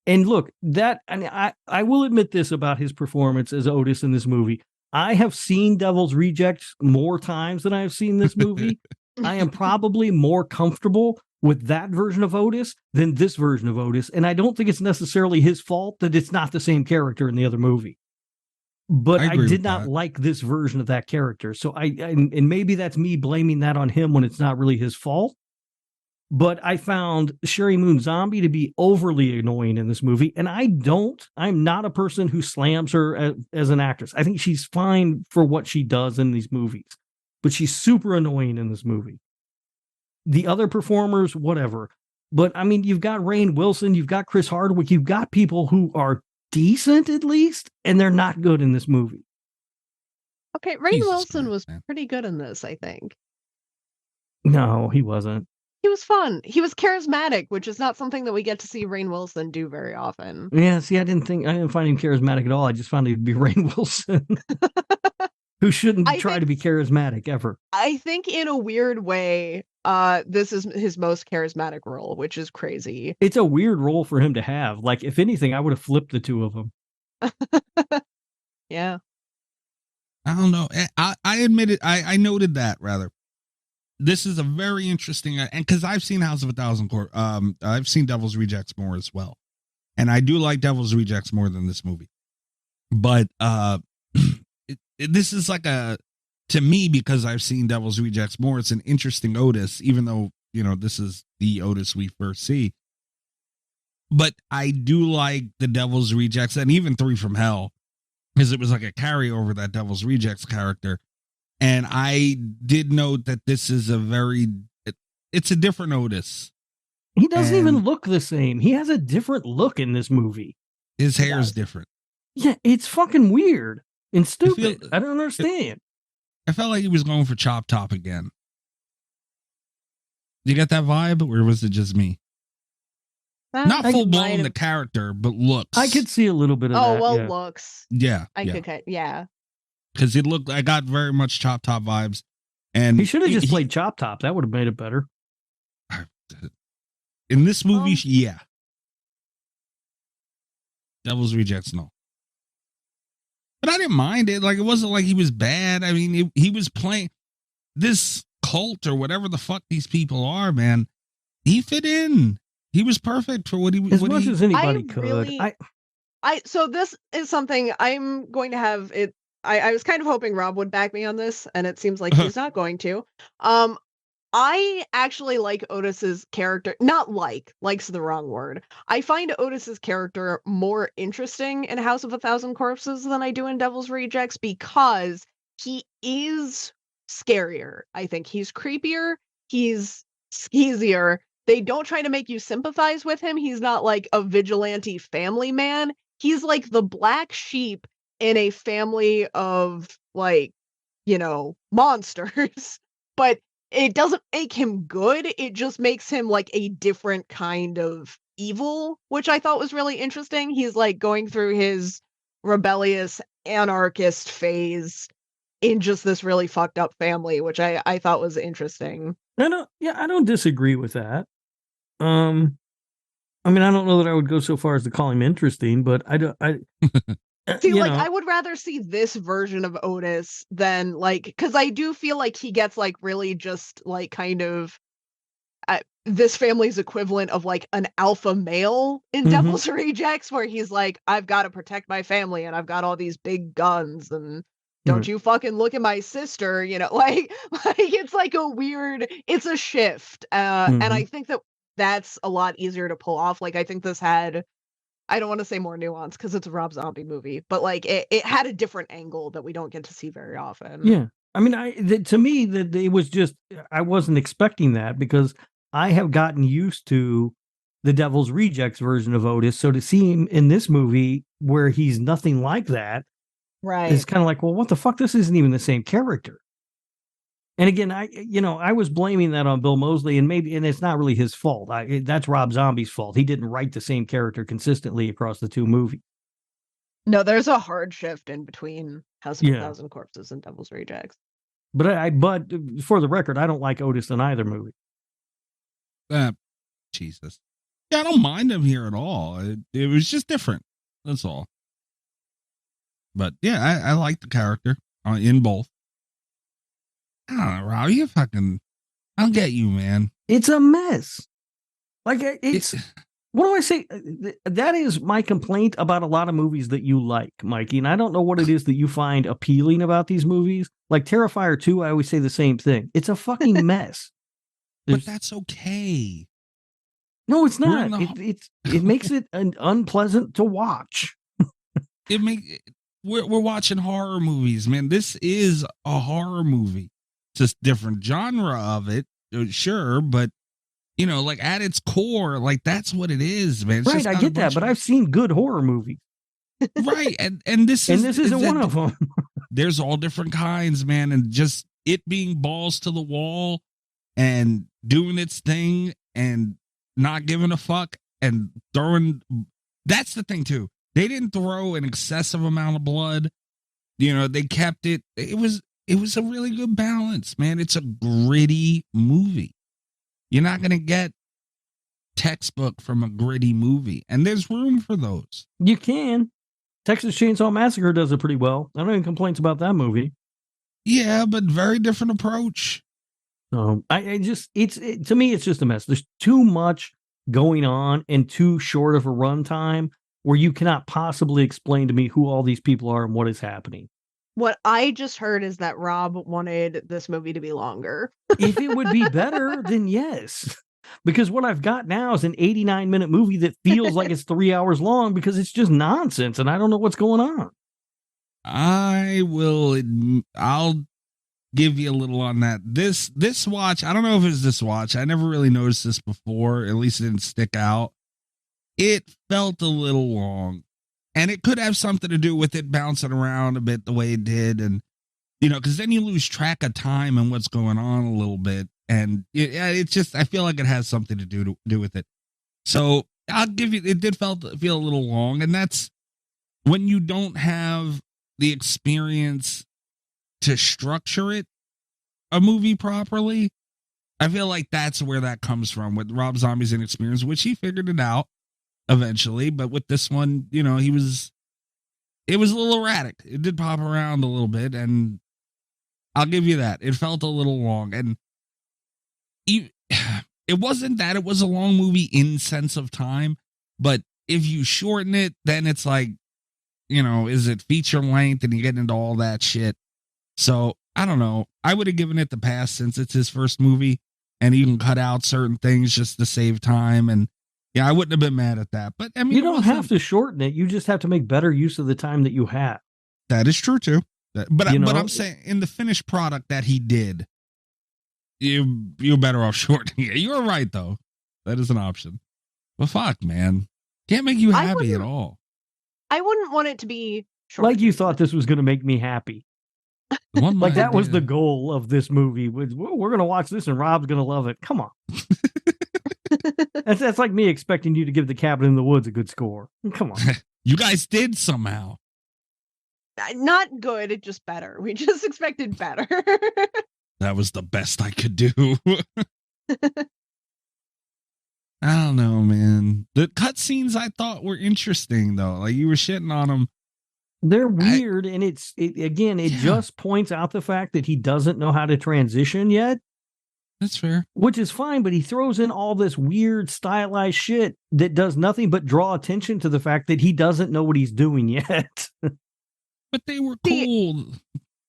And look, I will admit this about his performance as Otis in this movie. I have seen Devil's Rejects more times than I have seen this movie. I am probably more comfortable with that version of Otis than this version of Otis. And I don't think it's necessarily his fault that it's not the same character in the other movie. But I I agree did with not that. like this version of that character. So and maybe that's me blaming that on him when it's not really his fault. But I found Sherry Moon Zombie to be overly annoying in this movie. And I'm not a person who slams her as an actress. I think she's fine for what she does in these movies, but she's super annoying in this movie. The other performers, whatever. But I mean, you've got Rainn Wilson, you've got Chris Hardwick, you've got people who are decent at least, and they're not good in this movie. Okay, Rainn Jesus Wilson Christ, was man. pretty good in this, I think. No, he wasn't. He was fun. He was charismatic, which is not something that we get to see Rainn Wilson do very often. Yeah, see, I didn't find him charismatic at all. I just found him to be Rainn Wilson, who shouldn't I try think- to be charismatic ever. I think in a weird way, this is his most charismatic role, which is crazy. It's a weird role for him to have. Like, if anything, I would have flipped the two of them. Yeah. I don't know. I admit it. I noted that rather. This is a very interesting, and because I've seen House of a Thousand Corpses, I've seen Devil's Rejects more as well, and I do like Devil's Rejects more than this movie. But this is like to me, because I've seen Devil's Rejects more, it's an interesting Otis, even though this is the Otis we first see. But I do like the Devil's Rejects, and even Three from Hell, because it was like a carryover of that Devil's Rejects character. And I did note that this is it's a different Otis. He doesn't And- even look the same. He has a different look in this movie. His He hair is does. different. Yeah, it's fucking weird and stupid. feel- I don't understand. I felt like he was going for Chop Top again. You get that vibe, or was it just me? Not I full might blown have- the character, but looks. I could see a little bit of Oh, that. well, yeah. looks. Yeah, Yeah. because it looked. I got very much Chop Top vibes, and He should have just played Chop Top. That would have made it better. in this movie. Um, Yeah, Devil's Rejects, no. But I didn't mind it. Like, it wasn't like he was bad. I mean, he was playing this cult or whatever the fuck these people are, man. He fit in. He was perfect for what he As what much he, as anybody I could. really- So this is something I'm going to have it. I was kind of hoping Rob would back me on this, and it seems like he's not going to. I actually like Otis's character. Not like's the wrong word. I find Otis's character more interesting in House of a Thousand Corpses than I do in Devil's Rejects because he is scarier. I think he's creepier. He's skeezier. They don't try to make you sympathize with him. He's not like a vigilante family man. He's like the black sheep in a family of monsters. But it doesn't make him good. It just makes him like a different kind of evil, which I thought was really interesting. He's like going through his rebellious anarchist phase in just this really fucked up family, which I thought was interesting. I don't disagree with that. I mean, I don't know that I would go so far as to call him interesting, but I don't. See, you like, know, I would rather see this version of Otis than, like, because I do feel like he gets, like, really just, like, kind of this family's equivalent of, like, an alpha male in Mhm. Devil's Rejects, where he's like, I've got to protect my family and I've got all these big guns and don't Right. you fucking look at my sister, you know, like it's like a weird, it's a shift. And I Mhm. think that that's a lot easier to pull off. Like, I think this had, I don't want to say more nuance because it's a Rob Zombie movie, but like it had a different angle that we don't get to see very often. Yeah. I mean, to me, that it was just I wasn't expecting that because I have gotten used to the Devil's Rejects version of Otis. So to see him in this movie where he's nothing like that, Right. it's kind of like, well, what the fuck? This isn't even the same character. And again, I was blaming that on Bill Moseley, and it's not really his fault. That's Rob Zombie's fault. He didn't write the same character consistently across the two movies. No, there's a hard shift in between House of a Yeah. Thousand Corpses and Devil's Rejects. But for the record, I don't like Otis in either movie. Jesus. Yeah, I don't mind him here at all. It was just different. That's all. But yeah, I like the character in both. I don't know, Rob. You fucking, I'll get you, man. It's a mess. Like it's what do I say? That is my complaint about a lot of movies that you like, Mikey. And I don't know what it is that you find appealing about these movies. Like Terrifier 2, I always say the same thing. It's a fucking mess. But that's okay. No, it's We're not. in the It makes it unpleasant to watch. We're watching horror movies, man. This is a horror movie. It's a different genre of it, sure, but you know, like at its core, like that's what it is, man. It's Right, just I got a get that, bunch but of- I've seen good horror movies. right, and this isn't one of them. There's all different kinds, man, and just it being balls to the wall and doing its thing and not giving a fuck and throwing. That's the thing too. They didn't throw an excessive amount of blood. You know, they kept it. It was a really good balance, man. It's a gritty movie. You're not going to get textbook from a gritty movie, and there's room for those. You can. Texas Chainsaw Massacre does it pretty well. I don't have any complaints about that movie. Yeah, but very different approach. To me, it's just a mess. There's too much going on and too short of a runtime where you cannot possibly explain to me who all these people are and what is happening. What I just heard is that Rob wanted this movie to be longer. If it would be better, then yes. Because what I've got now is an 89-minute movie that feels like it's 3 hours long because it's just nonsense and I don't know what's going on. I'll give you a little on that. This watch, I don't know if it's this watch. I never really noticed this before. At least it didn't stick out. It felt a little long. And it could have something to do with it bouncing around a bit the way it did. And, you know, because then you lose track of time and what's going on a little bit. And it's just, I feel like it has something to do with it. So I'll give you, it did feel a little long. And that's when you don't have the experience to structure a movie properly. I feel like that's where that comes from with Rob Zombie's inexperience, which he figured it out eventually. But with this one, you know, it was a little erratic. It did pop around a little bit, and I'll give you that. It felt a little long, and it wasn't that it was a long movie in sense of time, but if you shorten it, then it's like, you know, is it feature length and you get into all that shit? So I don't know. I would have given it the pass since it's his first movie and you can cut out certain things just to save time. And yeah, I wouldn't have been mad at that. But I mean, you don't have to shorten it. You just have to make better use of the time that you have. That is true too. But You know? I'm saying in the finished product that he did, you're better off shortening it. You're right though. That is an option. But fuck, man, can't make you happy at all. I wouldn't want it to be short. Like you thought this was going to make me happy. Like that was the goal of this movie. We're going to watch this and Rob's going to love it. Come on. That's like me expecting you to give The Cabin in the Woods a good score. Come on. You guys did somehow. Not good, it just better. We just expected better. That was the best I could do. I don't know, man. The cutscenes I thought were interesting though. Like you were shitting on them. They're weird, and it just points out the fact that he doesn't know how to transition yet. That's fair. Which is fine, but he throws in all this weird stylized shit that does nothing but draw attention to the fact that he doesn't know what he's doing yet. But they were cool.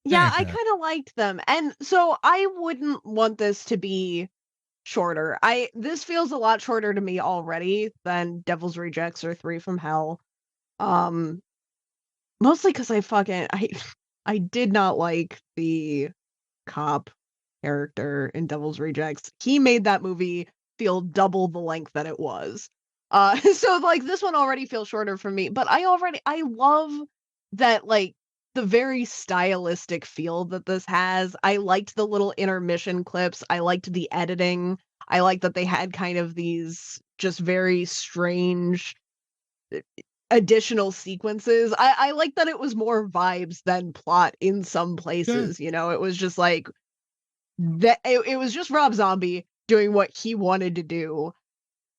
Yeah, I kind of liked them. And so I wouldn't want this to be shorter. This feels a lot shorter to me already than Devil's Rejects or Three from Hell. Mostly because I did not like the cop character in Devil's Rejects. He made that movie feel double the length that it was. So like this one already feels shorter for me, but I love that, like, the very stylistic feel that this has. I liked the little intermission clips. I liked the editing. I liked that they had kind of these just very strange additional sequences. I like that it was more vibes than plot in some places. You know, it was just like that. It was just Rob Zombie doing what he wanted to do,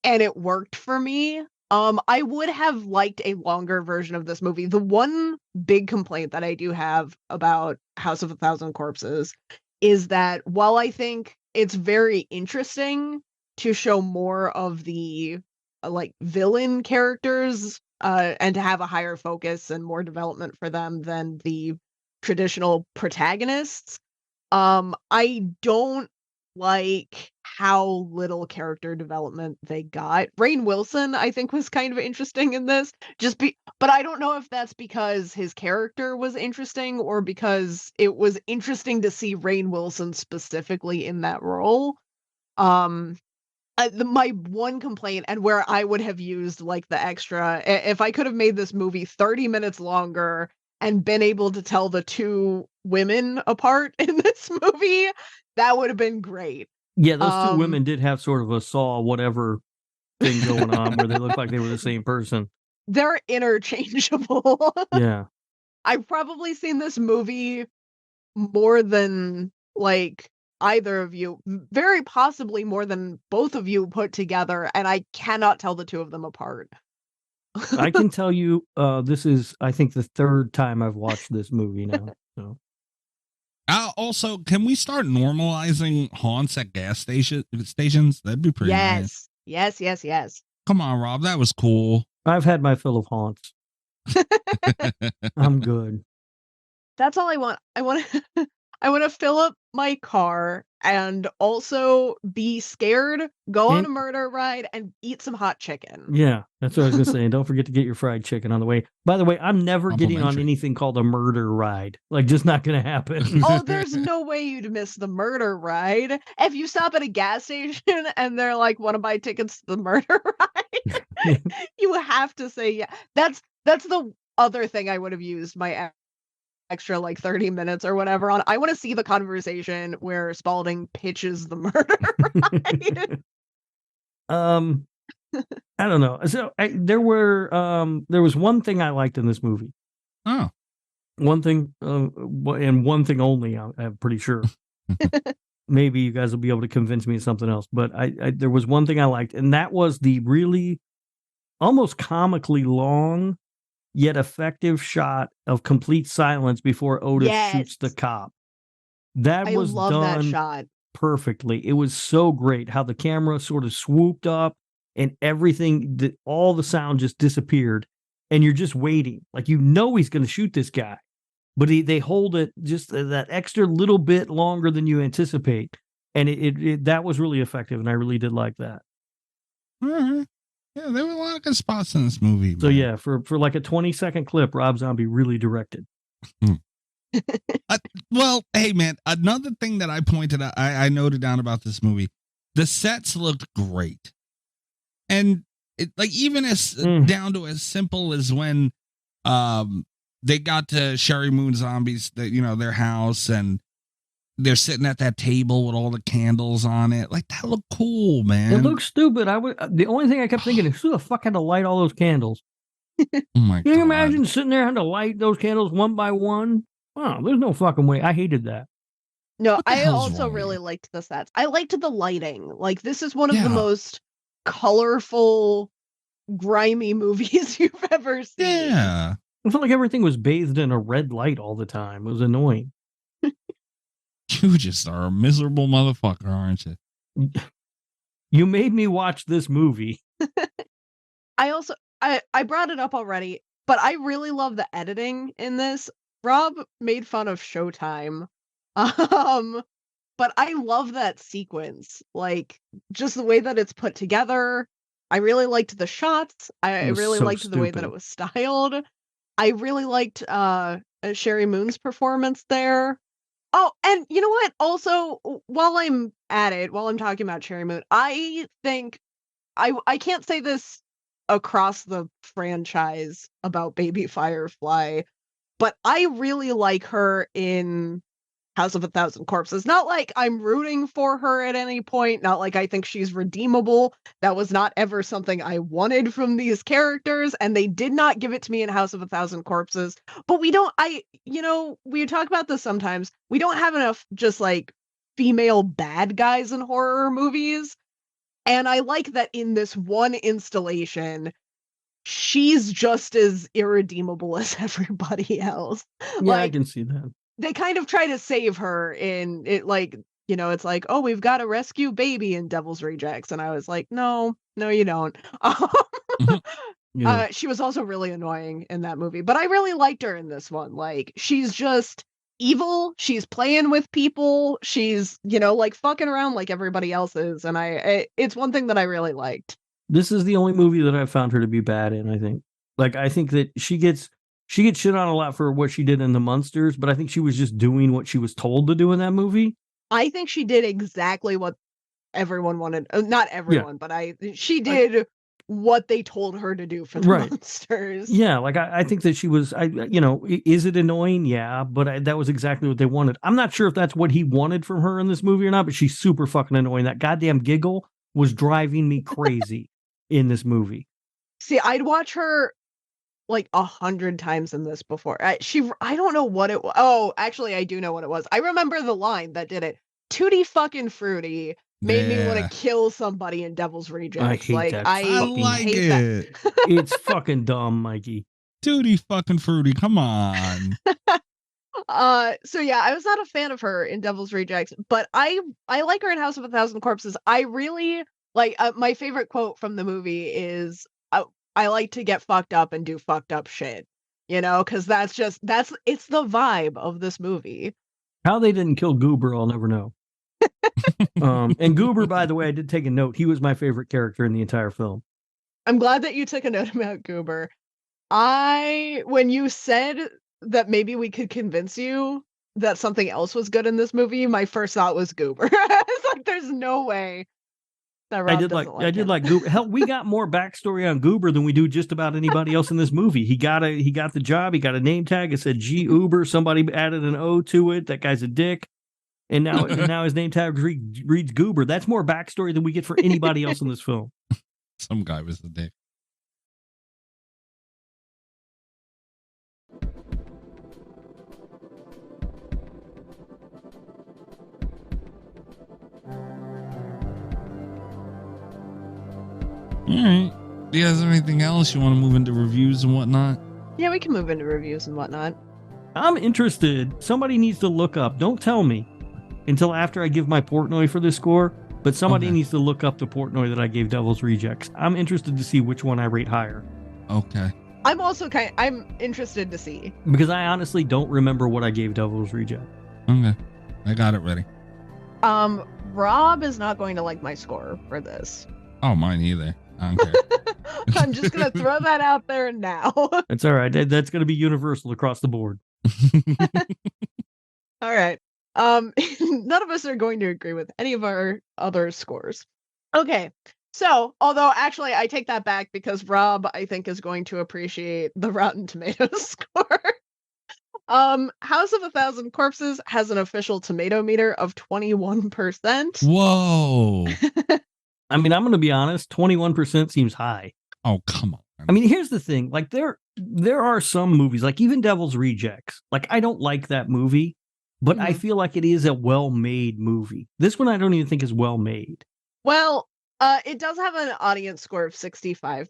and it worked for me. I would have liked a longer version of this movie. The one big complaint that I do have about House of a Thousand Corpses is that while I think it's very interesting to show more of the like villain characters and to have a higher focus and more development for them than the traditional protagonists, I don't like how little character development they got. Rainn Wilson, I think, was kind of interesting in this. But I don't know if that's because his character was interesting or because it was interesting to see Rainn Wilson specifically in that role. My one complaint, and where I would have used like the extra, if I could have made this movie 30 minutes longer and been able to tell the two women apart in this movie, that would have been great. Yeah, those two women did have sort of a Saw whatever thing going on where they looked like they were the same person. They're interchangeable. Yeah. I've probably seen this movie more than like either of you, very possibly more than both of you put together, and I cannot tell the two of them apart. I can tell you this is, I think, the third time I've watched this movie now. So. Also, can we start normalizing haunts at gas stations? That'd be pretty nice. Yes. Come on, Rob. That was cool. I've had my fill of haunts. I'm good. That's all I want. I want to fill up my car and also be scared, go on a murder ride, and eat some hot chicken. Yeah, that's what I was going to say. And don't forget to get your fried chicken on the way. By the way, I'm never getting on anything called a murder ride. Like, just not going to happen. Oh, there's no way you'd miss the murder ride. If you stop at a gas station and they're like, want to buy tickets to the murder ride, you have to say yeah. That's the other thing I would have used my extra like 30 minutes or whatever on. I want to see the conversation where Spaulding pitches the murder ride. I don't know. So there was one thing I liked in this movie. Oh, one thing, and one thing only. I'm pretty sure. Maybe you guys will be able to convince me of something else. But there was one thing I liked, and that was the really almost comically long yet effective shot of complete silence before Otis shoots the cop. I love done that shot perfectly. It was so great how the camera sort of swooped up and everything, all the sound just disappeared, and you're just waiting. Like, you know he's going to shoot this guy, but they hold it just that extra little bit longer than you anticipate, and that was really effective, and I really did like that. Mm-hmm. Yeah, there were a lot of good spots in this movie. So yeah, for like a 20-second clip, Rob Zombie really directed. Well, hey man, another thing that I pointed out, I noted down about this movie, the sets looked great, and like even as down to as simple as when they got to Sherry Moon Zombies, their house, and they're sitting at that table with all the candles on it. Like, that looked cool, man. It looked stupid. The only thing I kept thinking is, who the fuck had to light all those candles? Oh my God. Can you imagine sitting there having to light those candles one by one? Wow, there's no fucking way. I hated that. No, I also really liked the sets. I liked the lighting. Like, this is one of the most colorful, grimy movies you've ever seen. Yeah. I felt like everything was bathed in a red light all the time. It was annoying. You just are a miserable motherfucker, aren't you? You made me watch this movie. I brought it up already, but I really love the editing in this. Rob made fun of Showtime. But I love that sequence. Like, just the way that it's put together. I really liked the shots. I really so liked the way that stupid. it was styled. I really liked Sherry Moon's performance there. Oh, and you know what? Also, while I'm talking about Sherry Moon, I think I can't say this across the franchise about Baby Firefly, but I really like her in House of a Thousand Corpses. Not like I'm rooting for her at any point, not like I think she's redeemable. That was not ever something I wanted from these characters, and they did not give it to me in House of a Thousand Corpses. But we talk about this sometimes. We don't have enough just like female bad guys in horror movies. And I like that in this one installation, she's just as irredeemable as everybody else. Yeah, I can see that. They kind of try to save her in it, like, it's like, oh, we've got to rescue baby in Devil's Rejects. And I was like, no, you don't. Yeah. She was also really annoying in that movie, but I really liked her in this one. Like, she's just evil. She's playing with people. She's, like fucking around like everybody else is. And it's one thing that I really liked. This is the only movie that I've found her to be bad in, I think. Like, I think that she gets shit on a lot for what she did in The Munsters, but I think she was just doing what she was told to do in that movie. I think she did exactly what everyone wanted. Not everyone, but she did what they told her to do for The Munsters. Yeah, like I think that she was, is it annoying? Yeah, but that was exactly what they wanted. I'm not sure if that's what he wanted from her in this movie or not, but she's super fucking annoying. That goddamn giggle was driving me crazy in this movie. See, I'd watch her like 100 times in this before. I don't know what it was. Oh, actually, I do know what it was. I remember the line that did it. Tutti fucking fruity made me want to kill somebody in Devil's Rejects. I hate that. I like it. It's fucking dumb, Mikey. Tutti fucking fruity. Come on. So yeah, I was not a fan of her in Devil's Rejects, but I like her in House of a Thousand Corpses. I really like my favorite quote from the movie is I like to get fucked up and do fucked up shit, because it's the vibe of this movie. How they didn't kill Goober, I'll never know. And Goober, by the way, I did take a note. He was my favorite character in the entire film. I'm glad that you took a note about Goober. When you said that maybe we could convince you that something else was good in this movie, my first thought was Goober. It's like, there's no way. I did like Goober. Hell, we got more backstory on Goober than we do just about anybody else in this movie. He got the job. He got a name tag. It said G Uber. Somebody added an O to it. That guy's a dick. And now his name tag reads Goober. That's more backstory than we get for anybody else in this film. Some guy was a dick. All right. Do you guys have anything else you want to move into reviews and whatnot? Yeah, we can move into reviews and whatnot. I'm interested. Somebody needs to look up. Don't tell me until after I give my Portnoy for this score, but somebody needs to look up the Portnoy that I gave Devil's Rejects. I'm interested to see which one I rate higher. Okay. I'm interested to see. Because I honestly don't remember what I gave Devil's Rejects. Okay. I got it ready. Rob is not going to like my score for this. Oh, mine either. I don't care. I'm just going to throw that out there now. That's all right. That's going to be universal across the board. All right. None of us are going to agree with any of our other scores. Okay. So, although actually I take that back because Rob, I think, is going to appreciate the Rotten Tomatoes score. House of a Thousand Corpses has an official tomato meter of 21%. Whoa. I mean, I'm going to be honest, 21% seems high. Oh, come on. I mean, here's the thing. Like, there are some movies, like even Devil's Rejects. Like, I don't like that movie, but I feel like it is a well-made movie. This one I don't even think is well-made. Well, It does have an audience score of 65%.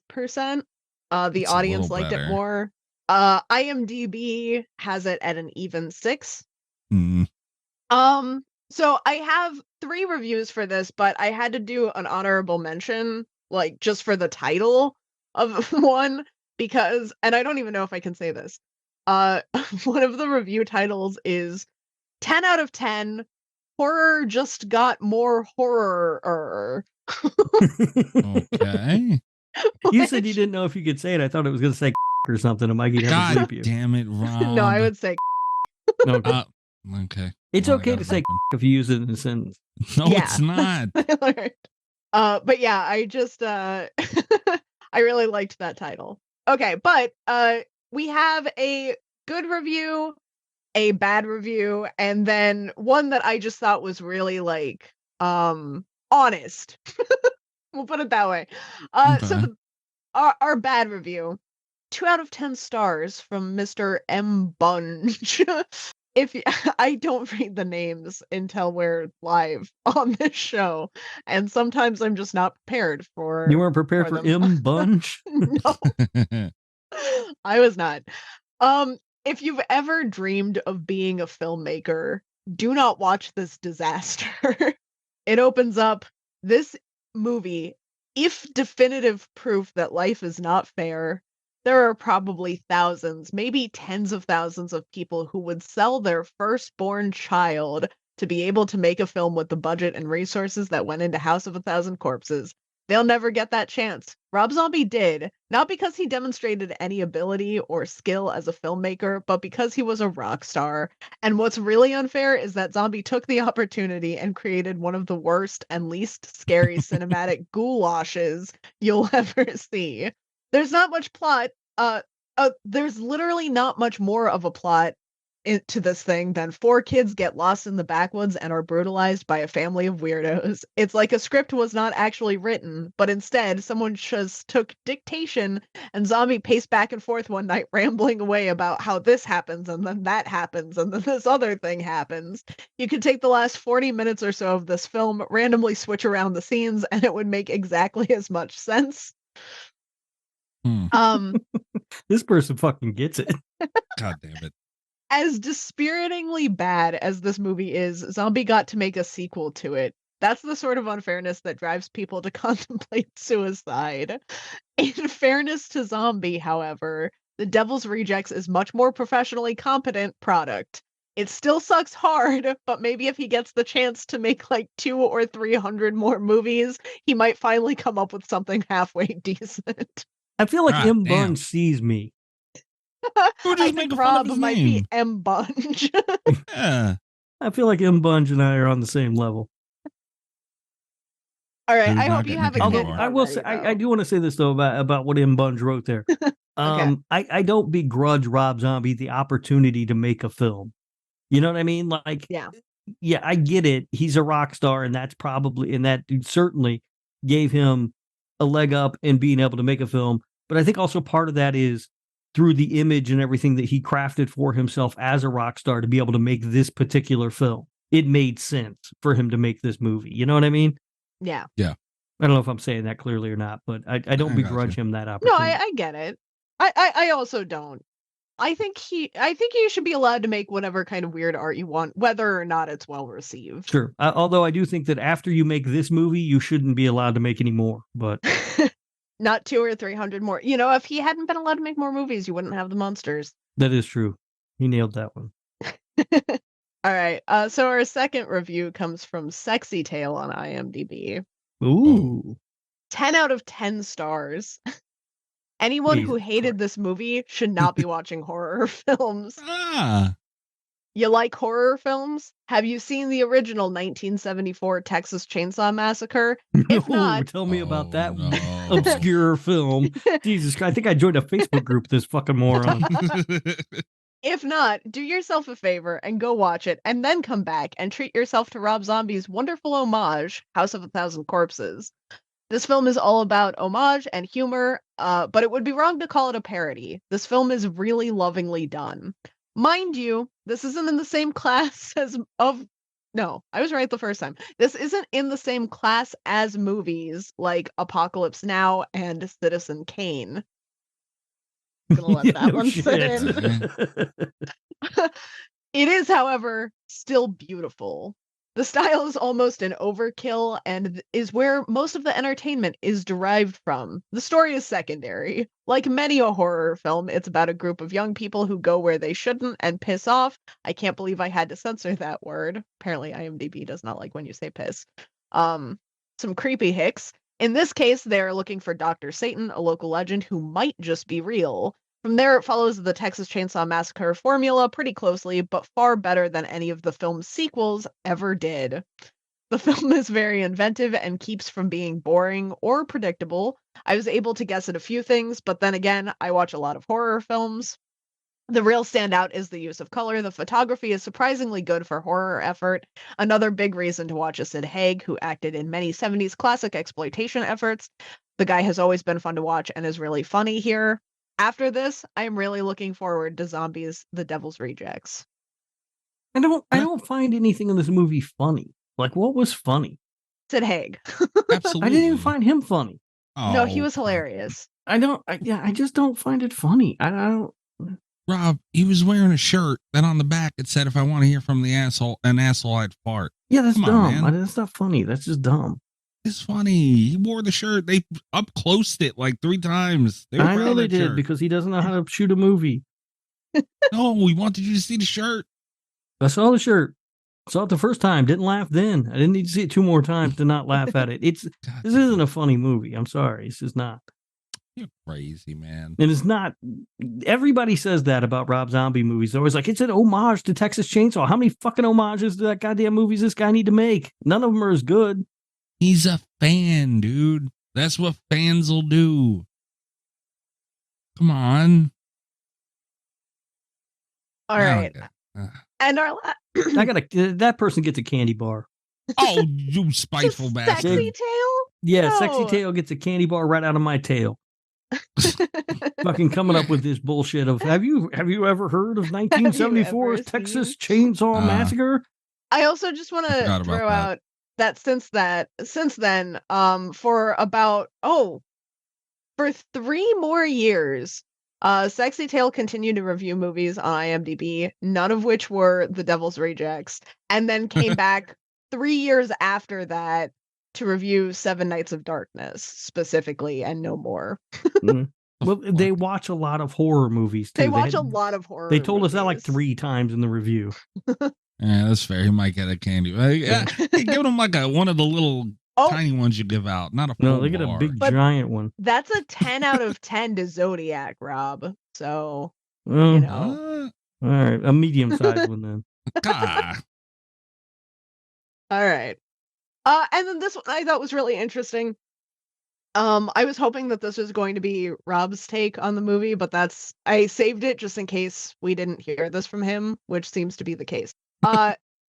The It's a audience little liked it better. more. IMDb has it at an even 6. Hmm. So I have 3 reviews for this, but I had to do an honorable mention, like, just for the title of one, because, and I don't even know if I can say this. One of the review titles is 10 out of 10, horror just got more horror. Okay. You said you didn't know if you could say it. I thought it was going to say or something. And Mikey'd have to God bleep you. damn it, Rob. No, I would say Okay. Okay. It's Well, I okay gotta to say open. if you use it in a sentence. No, Yeah. it's not. Alright. But yeah, I just I really liked that title. Okay, but we have a good review, a bad review, and then one that I just thought was really like honest. We'll put it that way. So Okay. our bad review, 2 out of 10 stars from Mr. M. Bunge. I don't read the names until we're live on this show, and sometimes I'm just not prepared for. You weren't prepared for them. M. Bunge? No, I was not. If you've ever dreamed of being a filmmaker, do not watch this disaster. It opens up this movie, if definitive proof that life is not fair. There are probably thousands, maybe tens of thousands of people who would sell their firstborn child to be able to make a film with the budget and resources that went into House of a Thousand Corpses. They'll never get that chance. Rob Zombie did, not because he demonstrated any ability or skill as a filmmaker, but because he was a rock star. And what's really unfair is that Zombie took the opportunity and created one of the worst and least scary cinematic goulashes you'll ever see. There's not much plot. There's literally not much more of a plot to this thing than 4 kids get lost in the backwoods and are brutalized by a family of weirdos. It's like a script was not actually written, but instead someone just took dictation and Zombie paced back and forth one night rambling away about how this happens and then that happens and then this other thing happens. You could take the last 40 minutes or so of this film, randomly switch around the scenes, and it would make exactly as much sense. This person fucking gets it. God damn it. As dispiritingly bad as this movie is, Zombie got to make a sequel to it. That's the sort of unfairness that drives people to contemplate suicide. In fairness to Zombie, however, The Devil's Rejects is much more professionally competent product. It still sucks hard, but maybe if he gets the chance to make like 200 or 300 more movies, he might finally come up with something halfway decent. I feel like God M. damn. Bunge sees me. Who I just think making fun Rob of his might name? be M. Bunge. Yeah. I feel like M. Bunge and I are on the same level. All right, Who's I not hope you getting have a picked good Although anymore? I will say, I do want to say this though about what M. Bunge wrote there. I don't begrudge Rob Zombie the opportunity to make a film. You know what I mean? Like, yeah, I get it. He's a rock star, and that's probably, and that certainly gave him a leg up in being able to make a film. But I think also part of that is through the image and everything that he crafted for himself as a rock star to be able to make this particular film. It made sense for him to make this movie. You know what I mean? Yeah. Yeah. I don't know if I'm saying that clearly or not, but I don't begrudge him that No, opportunity. I get it. I also don't. I think you should be allowed to make whatever kind of weird art you want, whether or not it's well received. Sure. Although I do think that after you make this movie, you shouldn't be allowed to make any more. But not 200 or 300 more. You know, if he hadn't been allowed to make more movies, you wouldn't have the monsters. that is true. He nailed that one. All right. So our second review comes from Sexy Tale on IMDb. Ooh. 10 out of 10 stars. Anyone who Jesus hated this movie should not be watching horror films. You like horror films? Have you seen the original 1974 Texas Chainsaw Massacre? If not, tell me about that obscure film. Jesus Christ, I think I joined a Facebook group, this fucking moron. if not, do yourself a favor and go watch it, and then come back and treat yourself to Rob Zombie's wonderful homage, House of a Thousand Corpses. This film is all about homage and humor, but it would be wrong to call it a parody. This film is really lovingly done. Mind you, this isn't in the same class No, I was right the first time. This isn't in the same class as movies like Apocalypse Now and Citizen Kane. I'm gonna let that one sit in. It is, however, still beautiful. The style is almost an overkill and is where most of the entertainment is derived from. The story is secondary. Like many a horror film, it's about a group of young people who go where they shouldn't and piss off. I can't believe I had to censor that word. Apparently IMDb does not like when you say piss. Some creepy hicks. In this case, they're looking for Dr. Satan, a local legend who might just be real. From there, it follows the Texas Chainsaw Massacre formula pretty closely, but far better than any of the film's sequels ever did. The film is very inventive and keeps from being boring or predictable. I was able to guess at a few things, but then again, I watch a lot of horror films. The real standout is the use of color. The photography is surprisingly good for horror effort. Another big reason to watch is Sid Haig, who acted in many 70s classic exploitation efforts. The guy has always been fun to watch and is really funny here. After this, I am really looking forward to Zombies: The Devil's Rejects. I don't find anything in this movie funny. Like, what was funny? Sid Haig. Absolutely. I didn't even find him funny. No, he was hilarious. I just don't find it funny. I don't. Rob, he was wearing a shirt that on the back it said, "If I want to hear from an asshole, I'd fart." Yeah, that's Come dumb. on, man. That's not funny. That's just dumb. It's funny. He wore the shirt. They up closed it like 3 times. They were I proud know of they that did shirt. because he doesn't know how to shoot a movie. No, we wanted you to see the shirt. I saw the shirt. Saw it the first time. Didn't laugh then. I didn't need to see it 2 more times to not laugh at it. This isn't a funny movie. I'm sorry. It's just not. You're crazy, man. And it's not. Everybody says that about Rob Zombie movies. They're always like, it's an homage to Texas Chainsaw. How many fucking homages to that goddamn movies this guy need to make? None of them are as good. He's a fan, dude. That's what fans will do. Come on. All right. And That person gets a candy bar. Oh, you spiteful bastard. Sexy Tail? Yeah, No. Sexy Tail gets a candy bar right out of my tail. Fucking coming up with this bullshit of have you ever heard of 1974's Texas Chainsaw Massacre? I also just want to throw out that since then, for 3 more years, Sexy Tail continued to review movies on IMDb, none of which were The Devil's Rejects, and then came back 3 years after that to review Seven Nights of Darkness specifically, and no more. Well, they watch a lot of horror movies too. They watch a lot of horror. They told us that like 3 times in the review. Yeah, that's fair. He might get a candy. Yeah, hey, give him like one of the little tiny ones you give out, not a full No, they get a big giant one. That's a 10 out of 10 to Zodiac, Rob. So, Well, you know. All right, a medium-sized one then. All right. And then this one I thought was really interesting. I was hoping that this was going to be Rob's take on the movie, but I saved it just in case we didn't hear this from him, which seems to be the case.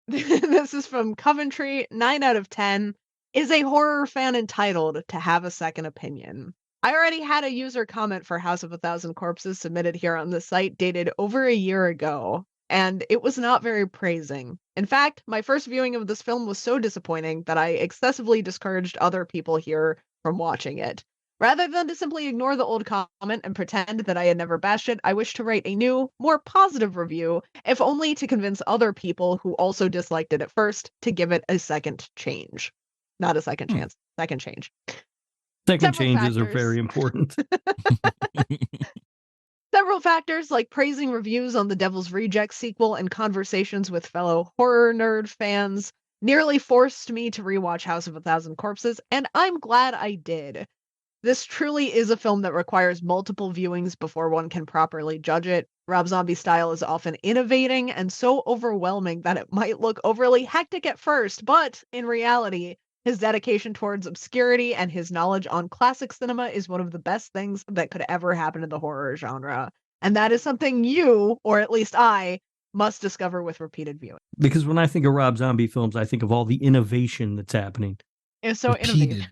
This is from Coventry, 9 out of 10. Is a horror fan entitled to have a second opinion? I already had a user comment for House of a Thousand Corpses submitted here on the site dated over a year ago, and it was not very praising. In fact, my first viewing of this film was so disappointing that I excessively discouraged other people here from watching it. Rather than to simply ignore the old comment and pretend that I had never bashed it, I wish to write a new, more positive review, if only to convince other people who also disliked it at first to give it a second change. Not a second chance, second change. Second changes are very important. Several factors like praising reviews on the Devil's Rejects sequel and conversations with fellow horror nerd fans nearly forced me to rewatch House of a Thousand Corpses, and I'm glad I did. This truly is a film that requires multiple viewings before one can properly judge it. Rob Zombie's style is often innovating and so overwhelming that it might look overly hectic at first, but in reality, his dedication towards obscurity and his knowledge on classic cinema is one of the best things that could ever happen to the horror genre. And that is something you, or at least I, must discover with repeated viewing. Because when I think of Rob Zombie films, I think of all the innovation that's happening. It's so innovative.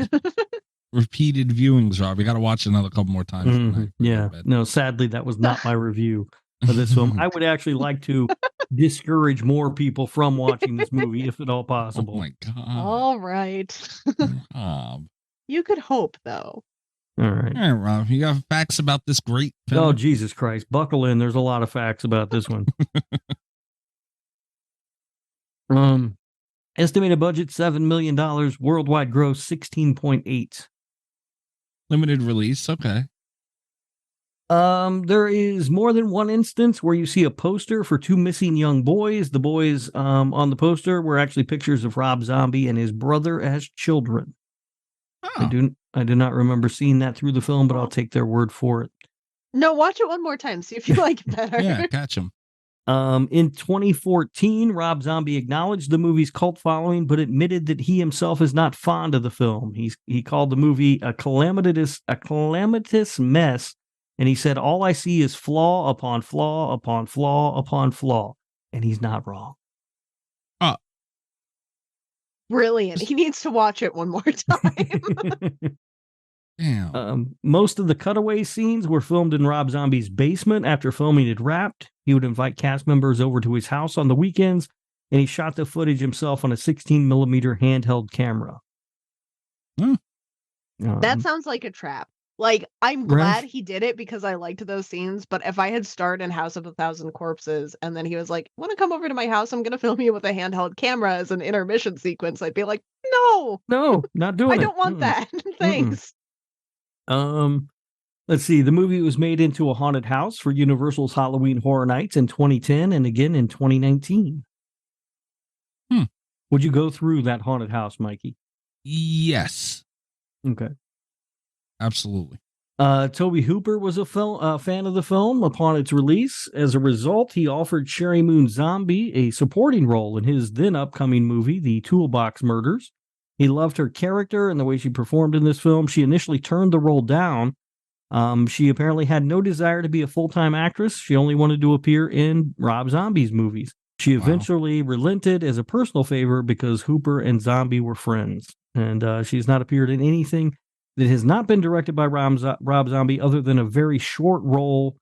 Repeated viewings, Rob. You got to watch another couple more times. Yeah. No, sadly, that was not my review. of this film. I would actually like to discourage more people from watching this movie, if at all Oh possible. my god. All right. Rob. You could hope, though. All right. All right, Rob. You got facts about this great film? Oh, Jesus Christ. Buckle in. There's a lot of facts about this one. Estimated budget $7 million. Worldwide gross 16.8. Limited release. Okay. There is more than one instance where you see a poster for two missing young boys. The boys on the poster were actually pictures of Rob Zombie and his brother as children. Oh. I do not remember seeing that through the film, but I'll take their word for it. No, watch it one more time. See if you like it better. Yeah, catch him. In 2014, Rob Zombie acknowledged the movie's cult following, but admitted that he himself is not fond of the film. He called the movie a calamitous mess, and he said, "All I see is flaw upon flaw upon flaw upon flaw," and he's not wrong. Brilliant. He needs to watch it one more time. Damn. Most of the cutaway scenes were filmed in Rob Zombie's basement after filming had wrapped. He would invite cast members over to his house on the weekends, and he shot the footage himself on a 16mm handheld camera. That sounds like a trap. Like, I'm glad he did it because I liked those scenes, but if I had starred in House of a Thousand Corpses and then he was like, "Want to come over to my house? I'm going to film you with a handheld camera as an intermission sequence," I'd be like, "No, not doing it. I don't want that. Thanks." Let's see. The movie was made into a haunted house for Universal's Halloween Horror Nights in 2010 and again in 2019. Would you go through that haunted house, Mikey? Yes. Okay. Absolutely. Toby Hooper was a fan of the film upon its release. As a result, he offered Sherry Moon Zombie a supporting role in his then upcoming movie, The Toolbox Murders. He loved her character and the way she performed in this film. She initially turned the role down. She apparently had no desire to be a full-time actress. She only wanted to appear in Rob Zombie's movies. She eventually relented as a personal favor because Hooper and Zombie were friends. And she's not appeared in anything that has not been directed by Rob Zombie other than a very short role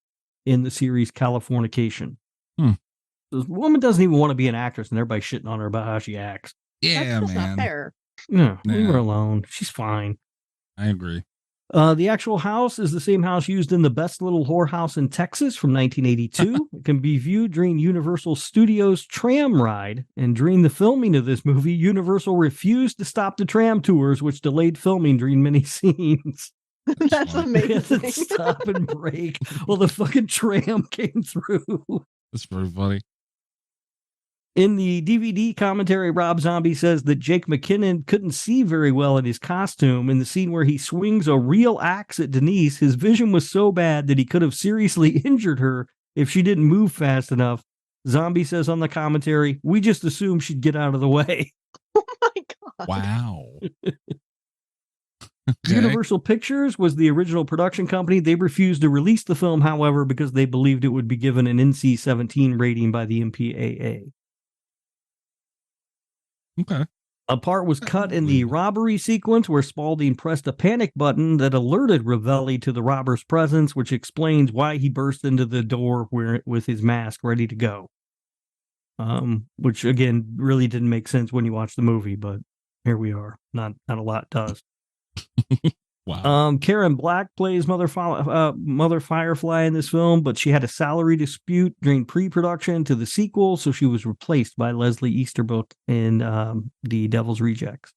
in the series Californication. This woman doesn't even want to be an actress, and everybody's shitting on her about how she acts. Yeah, That's man. not fair. Yeah, leave her alone. She's fine. I agree. The actual house is the same house used in The Best Little Whorehouse in Texas from 1982. It can be viewed during Universal Studios' tram ride. And during the filming of this movie, Universal refused to stop the tram tours, which delayed filming during many scenes. That's amazing. Stop and break while the fucking tram came through. That's very funny. In the DVD commentary, Rob Zombie says that Jake McKinnon couldn't see very well in his costume. In the scene where he swings a real axe at Denise, his vision was so bad that he could have seriously injured her if she didn't move fast enough. Zombie says on the commentary, "We just assumed she'd get out of the way." Oh my God. Wow. Okay. Universal Pictures was the original production company. They refused to release the film, however, because they believed it would be given an NC-17 rating by the MPAA. Okay. A part was cut in the robbery sequence where Spaulding pressed a panic button that alerted Ravelli to the robber's presence, which explains why he burst into the door with his mask ready to go. Which, again, really didn't make sense when you watch the movie, but here we are. Not a lot does. Wow. Karen Black plays Mother Firefly in this film, but she had a salary dispute during pre-production to the sequel, so she was replaced by Leslie Easterbrook in The Devil's Rejects.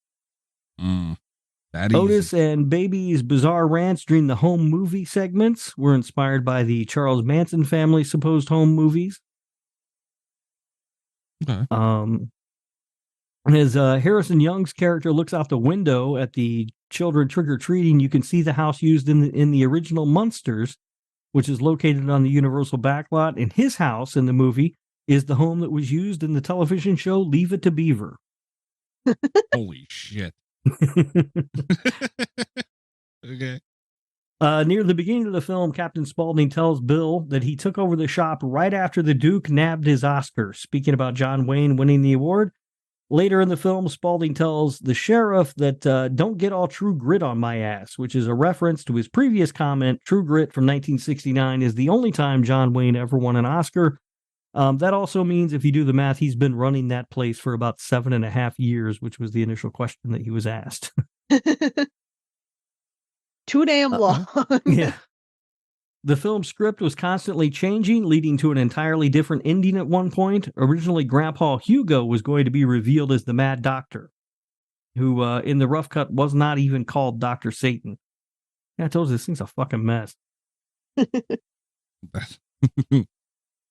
Otis and Baby's Bizarre Ranch during the home movie segments were inspired by the Charles Manson family's supposed home movies. Okay. As Harrison Young's character looks out the window at the children trick-or-treating, you can see the house used in the original Munsters, which is located on the Universal backlot. And his house in the movie is the home that was used in the television show Leave It to Beaver. Holy shit. Okay. Near the beginning of the film, Captain Spaulding tells Bill that he took over the shop right after the Duke nabbed his Oscar. Speaking about John Wayne winning the award, Later in the film, Spaulding tells the sheriff that don't get all True Grit on my ass, which is a reference to his previous comment. True Grit from 1969 is the only time John Wayne ever won an Oscar. That also means, if you do the math, he's been running that place for about 7.5 years, which was the initial question that he was asked. Too damn long. Yeah. The film's script was constantly changing, leading to an entirely different ending at one point. Originally, Grandpa Hugo was going to be revealed as the Mad Doctor, who in the rough cut was not even called Dr. Satan. Yeah, I told you, this thing's a fucking mess.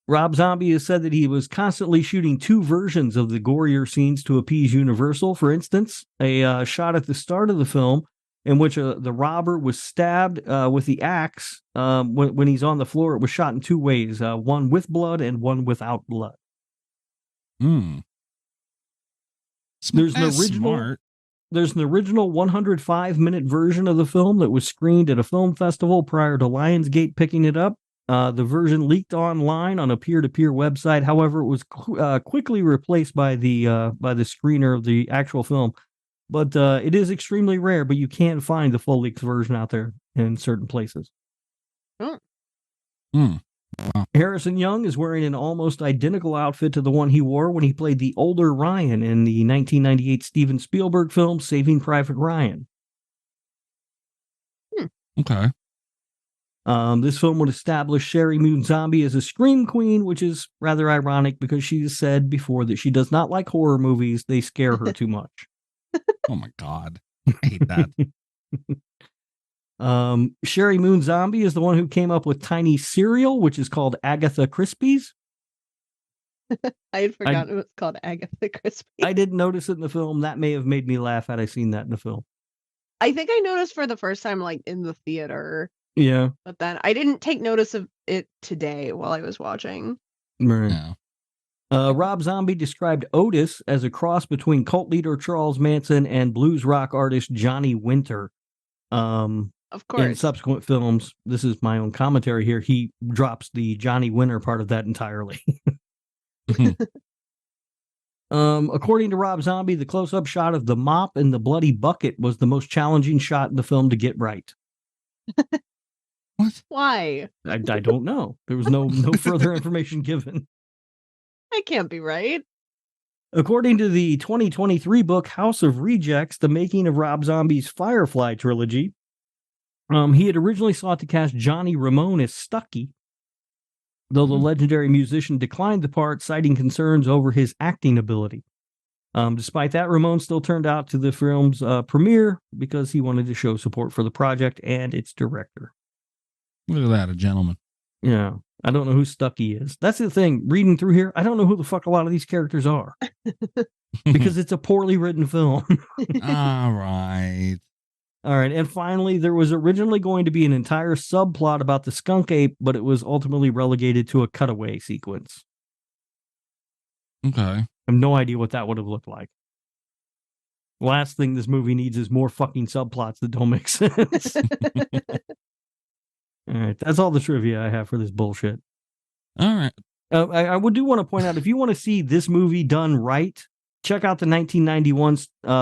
Rob Zombie has said that he was constantly shooting 2 versions of the gorier scenes to appease Universal. For instance, a shot at the start of the film in which the robber was stabbed with the axe when he's on the floor. It was shot in 2 ways, one with blood and one without blood. There's an original 105-minute version of the film that was screened at a film festival prior to Lionsgate picking it up. The version leaked online on a peer-to-peer website. However, it was quickly replaced by the screener of the actual film. But it is extremely rare, but you can find the full-length version out there in certain places. Wow. Harrison Young is wearing an almost identical outfit to the one he wore when he played the older Ryan in the 1998 Steven Spielberg film Saving Private Ryan. Okay. This film would establish Sherry Moon Zombie as a scream queen, which is rather ironic because she has said before that she does not like horror movies. They scare her too much. Oh my God. I hate that. Sherry Moon Zombie is the one who came up with tiny cereal, which is called Agatha Crispies. I had forgotten it was called Agatha Crispy. I didn't notice it in the film. That may have made me laugh had I seen that in the film. I think I noticed for the first time, like, in the theater. Yeah. But then I didn't take notice of it today while I was watching. Right. Yeah. Rob Zombie described Otis as a cross between cult leader Charles Manson and blues rock artist Johnny Winter. Of course. In subsequent films, this is my own commentary here, he drops the Johnny Winter part of that entirely. According to Rob Zombie, the close-up shot of the mop and the bloody bucket was the most challenging shot in the film to get right. What? Why? I don't know. There was no further information given. That can't be right. According to the 2023 book House of Rejects, the making of Rob Zombie's Firefly trilogy, he had originally sought to cast Johnny Ramone as Stucky, though the legendary musician declined the part, citing concerns over his acting ability. Despite that, Ramone still turned out to the film's premiere because he wanted to show support for the project and its director. Look at that, a gentleman. Yeah. I don't know who Stucky is. That's the thing. Reading through here, I don't know who the fuck a lot of these characters are. Because it's a poorly written film. All right. All right. And finally, there was originally going to be an entire subplot about the skunk ape, but it was ultimately relegated to a cutaway sequence. Okay. I have no idea what that would have looked like. Last thing this movie needs is more fucking subplots that don't make sense. All right, that's all the trivia I have for this bullshit. All right. I do want to point out, if you want to see this movie done right, check out the 1991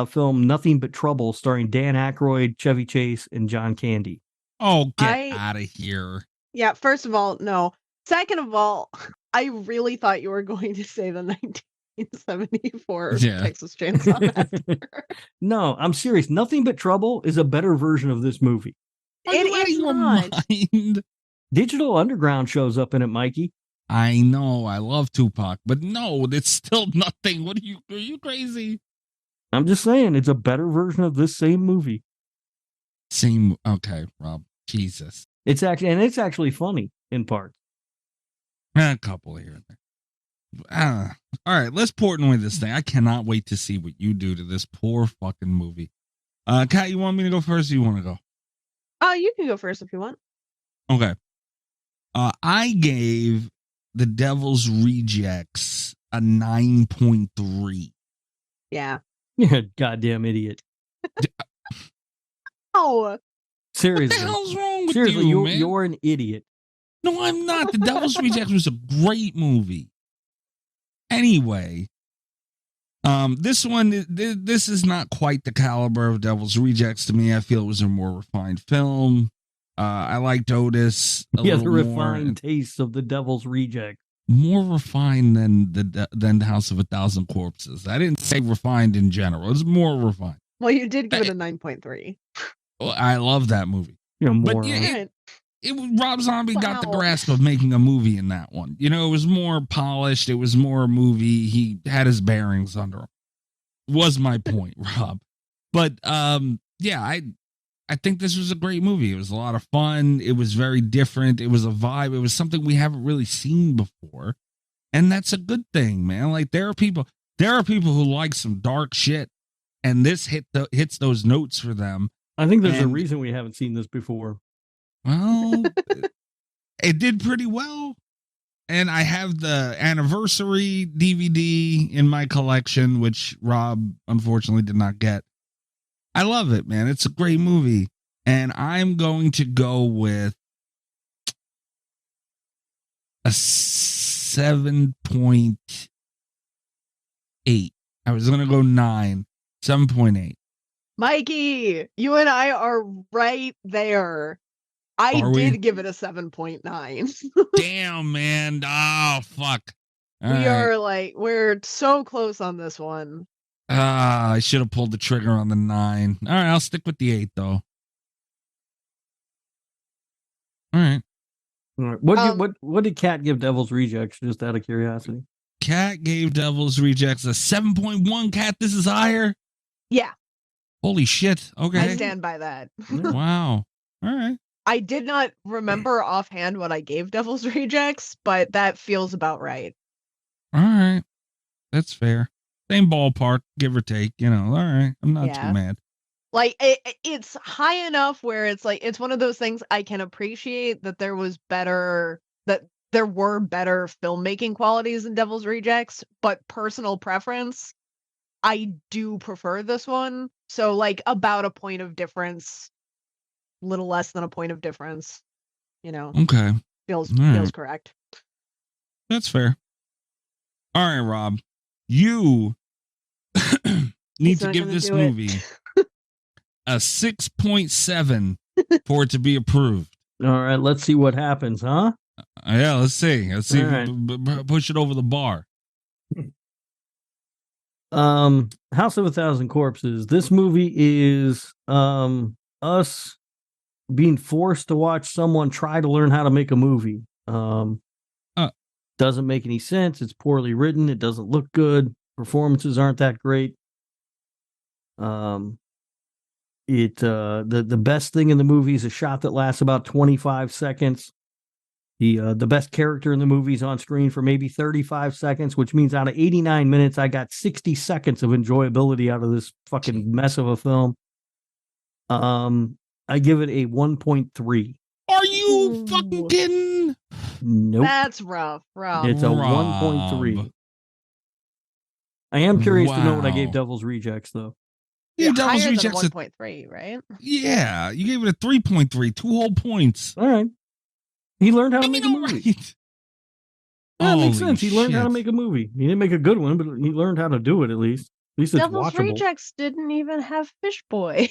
film Nothing But Trouble, starring Dan Aykroyd, Chevy Chase, and John Candy. Oh, get out of here. Yeah, first of all, no. Second of all, I really thought you were going to say the 1974 Texas Chainsaw Massacre. No, I'm serious. Nothing But Trouble is a better version of this movie. It is not. Mind? Digital Underground shows up in it, Mikey. I know. I love Tupac, but no, it's still nothing. Are you crazy? I'm just saying, it's a better version of this same movie. Okay, Rob. Jesus. It's actually funny in parts. A couple here and there. All right, let's port away this thing. I cannot wait to see what you do to this poor fucking movie. Kat, you want me to go first or you want to go? You can go first if you want. Okay. I gave The Devil's Rejects a 9.3. Yeah. You're a goddamn idiot. Oh. What Seriously. the hell's wrong with Seriously, you, man? you're an idiot. No, I'm not. The Devil's Rejects was a great movie. Anyway, This one, this is not quite the caliber of Devil's Rejects to me. I feel it was a more refined film. I liked Otis a Yeah, little the more. refined taste of the Devil's Reject. More refined than the House of a Thousand Corpses. I didn't say refined in general. It's more refined. Well, you did give it a 9.3. Well, I love that movie. You're But more. yeah, Rob Zombie got the Wow. grasp of making a movie in that one. You know, it was more polished. It was more a movie. He had his bearings under him. Was my point, Rob. But yeah, I think this was a great movie. It was a lot of fun. It was very different. It was a vibe. It was something we haven't really seen before. And that's a good thing, man. Like there are people who like some dark shit, and this hits those notes for them. I think there's a And- reason we haven't seen this before. Well, it did pretty well. And I have the anniversary DVD in my collection, which Rob unfortunately did not get. I love it, man. It's a great movie. And I'm going to go with a 7.8. I was going to go 9. 7.8. Mikey, you and I are right there. I Are we? did give it a 7.9. Damn, man. Oh, fuck. All We right. are like, we're so close on this one. I should have pulled the trigger on the 9. All right, I'll stick with the 8 though. All right. All right. Um, What did Kat give Devil's Rejects? Just out of curiosity. Cat gave Devil's Rejects a 7.1. Cat, this is higher. Yeah, Holy shit. I Okay. stand by that. Wow. All right. I did not remember offhand what I gave Devil's Rejects, but that feels about right. All right. That's fair. Same ballpark, give or take. You know. All right. I'm not Yeah. too mad. Like it's high enough where it's like it's one of those things I can appreciate that there were better filmmaking qualities in Devil's Rejects, but personal preference, I do prefer this one. So like about a point of difference, little less than a point of difference, you know, Okay. feels All right. correct. That's fair. All right, Rob. You need He's to not give gonna this do it. movie a 6.7 for it to be approved. All right, let's see what happens, huh? Yeah, let's see. Let's see. All right. Push it over the bar. House of a Thousand Corpses. This movie is us being forced to watch someone try to learn how to make a movie. Doesn't make any sense. It's poorly written. It doesn't look good. Performances aren't that great. The best thing in the movie is a shot that lasts about 25 seconds. The best character in the movie is on screen for maybe 35 seconds, which means out of 89 minutes, I got 60 seconds of enjoyability out of this fucking mess of a film. I give it a 1.3. Are you fucking kidding? Nope. That's rough. It's a Rob. 1.3. I am curious to know what I gave Wow. Devil's Rejects, though. Yeah, Devil's higher than Rejects. 1.3, right? Yeah, you gave it a 3.3, 2 whole points. All right. He learned how to I make mean, a movie. right. That makes Holy sense. He learned how to shit. make a movie. He didn't make a good one, but he learned how to do it at least. At least it's Devil's watchable. Rejects didn't even have Fish Boy.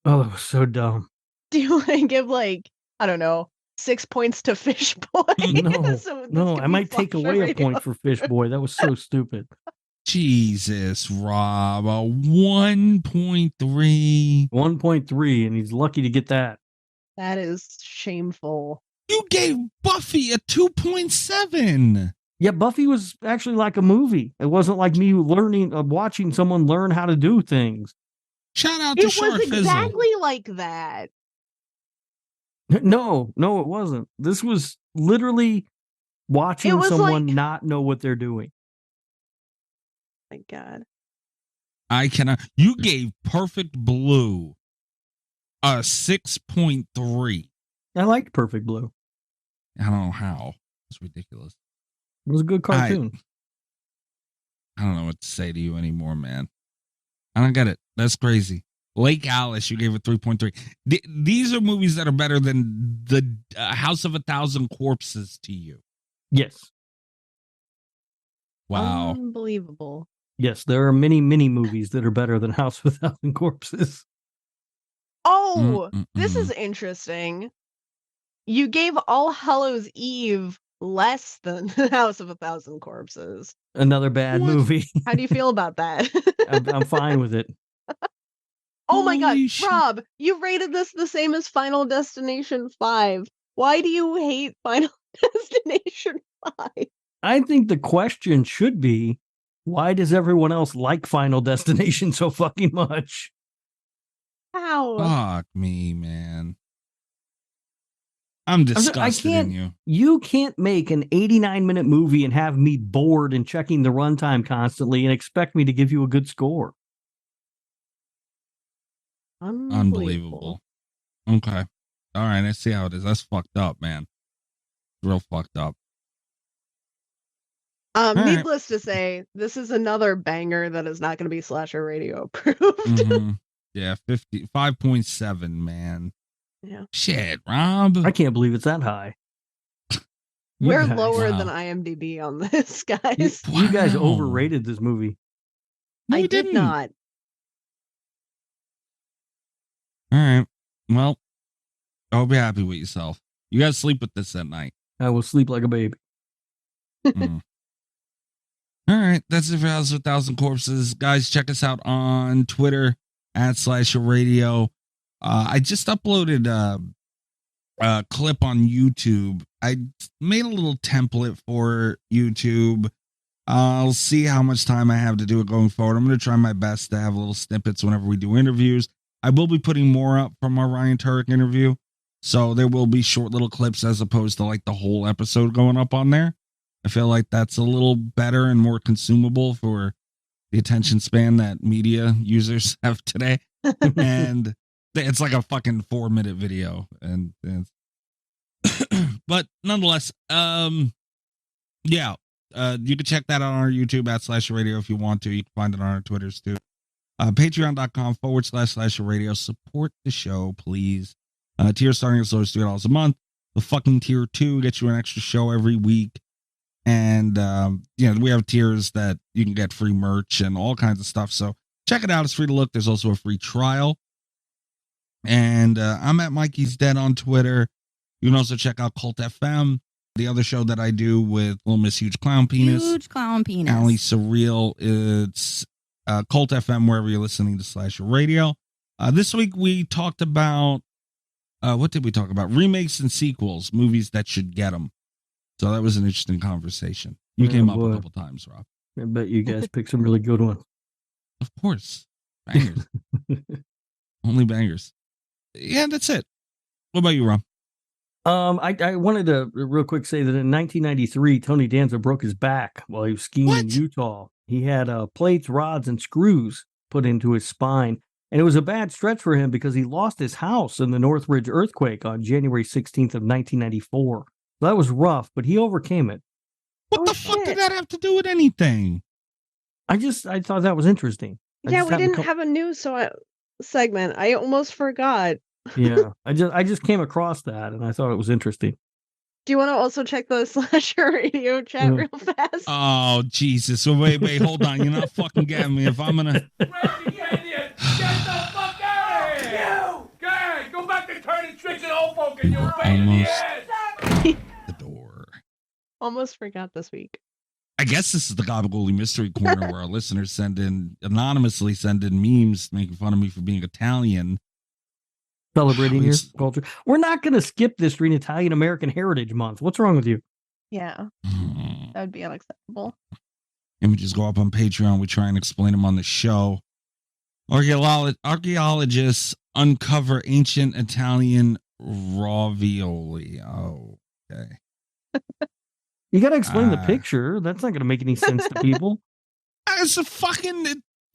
Oh, that was so dumb. Do you want to give like, I don't know, 6 points to Fish Boy? No, So this no, could I be might take Flash away a Radio. point for Fish Boy. That was so stupid. Jesus, Rob, a 1.3. 1.3, and he's lucky to get that. That is shameful. You gave Buffy a 2.7. Yeah, Buffy was actually like a movie. It wasn't like me watching someone learn how to do things. Shout out to It Shark was Fizzle. exactly like that. No, it wasn't. This was literally watching It was someone like- not know what they're doing. My God. I cannot. You gave Perfect Blue a 6.3. I liked Perfect Blue. I don't know how. It's ridiculous. It was a good cartoon. I don't know what to say to you anymore, man. I don't get it. That's crazy. Lake Alice, you gave it 3.3. These are movies that are better than the House of a Thousand Corpses to you. Yes. Wow. Unbelievable. Yes, there are many, many movies that are better than House of a Thousand Corpses. Oh, this is interesting. You gave All Hallows Eve less than House of a Thousand Corpses. Another bad movie. How do you feel about that? I'm fine with it. Oh my god, Holy shit. Rob, you rated this the same as Final Destination 5. Why do you hate Final Destination 5? I think the question should be, why does everyone else like Final Destination so fucking much? How? Fuck me, man. I'm disgusted in you. You can't make an 89-minute movie and have me bored and checking the runtime constantly and expect me to give you a good score. Unbelievable. Okay. All right, I see how it is. That's fucked up, man. Real fucked up. Needless to say, this is another banger that is not going to be Slasher Radio approved. Mm-hmm. Yeah, 5.7, man. Yeah. Shit, Rob. I can't believe it's that high. We're guys- lower wow. than IMDb on this, guys. You guys Wow. overrated this movie. No, I we did didn't. not. All right. Well, I hope you're happy with yourself. You gotta sleep with this at night. I will sleep like a baby. Mm. All right. That's it for House of a Thousand Corpses. Guys, check us out on Twitter @Slasher Radio. I just uploaded a clip on YouTube. I made a little template for YouTube. I'll see how much time I have to do it going forward. I'm going to try my best to have little snippets whenever we do interviews. I will be putting more up from our Ryan Turek interview. So there will be short little clips as opposed to like the whole episode going up on there. I feel like that's a little better and more consumable for the attention span that media users have today. And it's like a fucking 4-minute video. And but nonetheless, yeah, you can check that out on our YouTube @Slasher Radio if you want to. You can find it on our Twitters too. Patreon.com/Slasher Radio. Support the show, please. Tier starting as low as $3 a month. The fucking tier 2 gets you an extra show every week. And, we have tiers that you can get free merch and all kinds of stuff. So check it out. It's free to look. There's also a free trial. And I'm at Mikey's Dead on Twitter. You can also check out Cult FM, the other show that I do with Little Miss Huge Clown Penis. Huge Clown Penis. Ali Surreal. It's Cult FM wherever you're listening to Slasher Radio. This week we talked about, what did we talk about? Remakes and sequels, movies that should get them. So that was an interesting conversation. You came up a couple times, Rob. I bet you guys picked some really good ones. Of course. Bangers. Only bangers. Yeah, that's it. What about you, Rob? I wanted to real quick say that in 1993, Tony Danza broke his back while he was skiing in Utah. He had plates, rods, and screws put into his spine. And it was a bad stretch for him because he lost his house in the Northridge earthquake on January 16th of 1994. That was rough, but he overcame it. What the fuck did that have to do with anything? I thought that was interesting. Yeah, we didn't have a news segment. I almost forgot. Yeah, I just came across that and I thought it was interesting. Do you want to also check the Slasher Radio chat real fast? Oh, Jesus. So wait, hold on. You're not fucking getting me. If I'm going to... Get the fuck out of here! Go ahead, go back to turning tricks and old folk and you'll pay in the ass! The door. Almost forgot this week. I guess this is the Gabagooli Mystery Corner where our listeners anonymously send in memes making fun of me for being Italian. Celebrating your culture. We're not going to skip this during Italian American Heritage Month. What's wrong with you? Yeah. That would be unacceptable. Images go up on Patreon. We try and explain them on the show. Archaeologists uncover ancient Italian ravioli. Oh, okay. You got to explain the picture. That's not going to make any sense to people. It's a fucking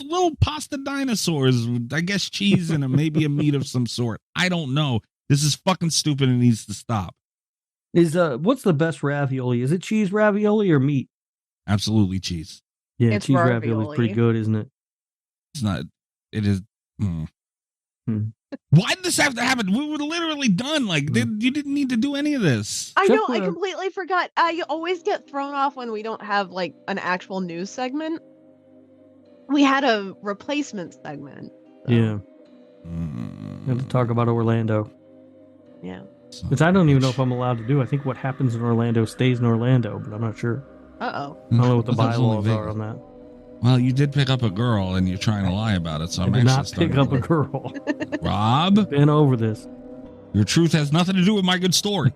little pasta dinosaurs. I guess cheese and maybe a meat of some sort. I don't know. This is fucking stupid and needs to stop. What's the best ravioli? Is it cheese ravioli or meat? Absolutely cheese. Yeah, it's cheese ravioli is pretty good, isn't it? It's not. It is. Why did this have to happen? We were literally done. Like, you didn't need to do any of this. I know. I completely forgot. I always get thrown off when we don't have like an actual news segment. we had a replacement segment. So, Yeah. We have to talk about Orlando. yeah. Which I don't even know if I'm allowed to do. I think what happens in Orlando stays in Orlando, but I'm not sure. Uh-oh. I don't know what the I thought it was only bylaws are Vegas. on that. Well, you did pick up a girl and you're trying to lie about it, so I I'm did actually not starting pick up to- a girl. Rob, Been over this. your truth has nothing to do with my good story.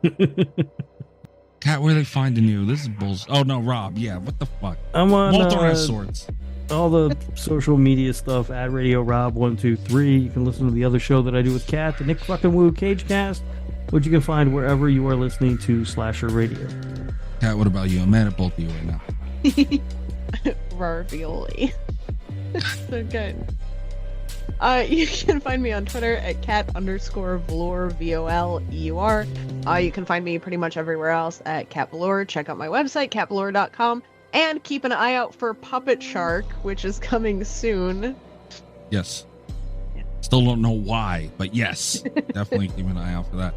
Kat, where are they finding you? This is bullshit. Oh no, Rob. Yeah, what the fuck? I'm on Authorized sorts. all the social media stuff at Radio Rob 123. You can listen to the other show that I do with Kat, the Nick fucking Woo Cagecast, which you can find wherever you are listening to Slasher Radio. Kat, what about you? I'm mad at both of you right now. Ravioli. So good. You can find me on Twitter at cat_Vleur, VOLEUR. You can find me pretty much everywhere else at Cat Velour. Check out my website, catvelour.com, and keep an eye out for Puppet Shark, which is coming soon. Yes. Still don't know why, but yes, definitely keep an eye out for that.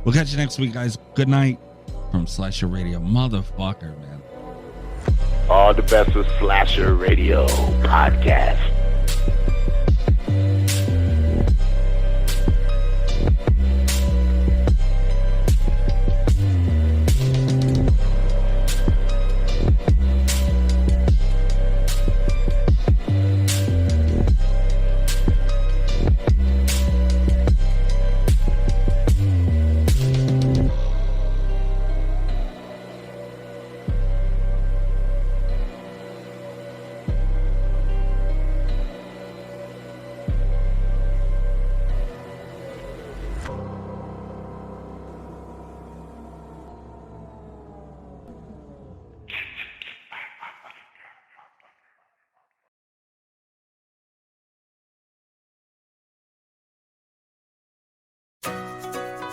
We'll catch you next week, guys. Good night from Slasher Radio. Motherfucker, man. All the best with Slasher Radio Podcast.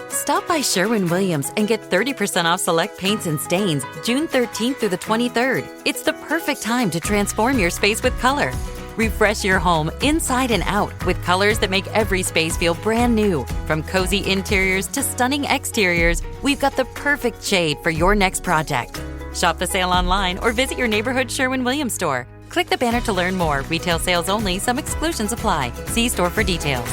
Stop by Sherwin-Williams and get 30% off select paints and stains June 13th through the 23rd. It's the perfect time to transform your space with color. Refresh your home inside and out with colors that make every space feel brand new. From cozy interiors to stunning exteriors, we've got the perfect shade for your next project. Shop the sale online or visit your neighborhood Sherwin-Williams store. Click the banner to learn more. Retail sales only. Some exclusions apply. See store for details.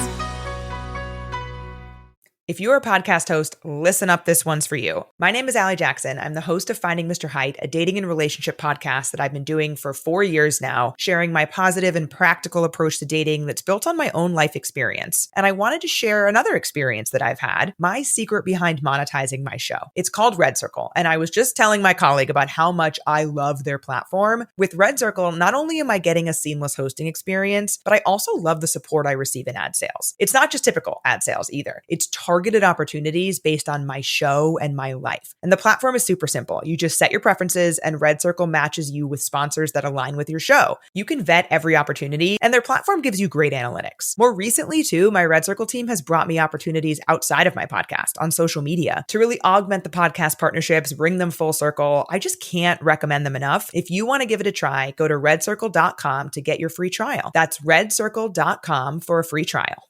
If you're a podcast host, listen up, this one's for you. My name is Allie Jackson. I'm the host of Finding Mr. Height, a dating and relationship podcast that I've been doing for 4 years now, sharing my positive and practical approach to dating that's built on my own life experience. And I wanted to share another experience that I've had, my secret behind monetizing my show. It's called Red Circle, and I was just telling my colleague about how much I love their platform. With Red Circle, not only am I getting a seamless hosting experience, but I also love the support I receive in ad sales. It's not just typical ad sales either. It's targeted opportunities based on my show and my life. And the platform is super simple. You just set your preferences and Red Circle matches you with sponsors that align with your show. You can vet every opportunity and their platform gives you great analytics. More recently too, my Red Circle team has brought me opportunities outside of my podcast on social media to really augment the podcast partnerships, bring them full circle. I just can't recommend them enough. If you want to give it a try, go to redcircle.com to get your free trial. That's redcircle.com for a free trial.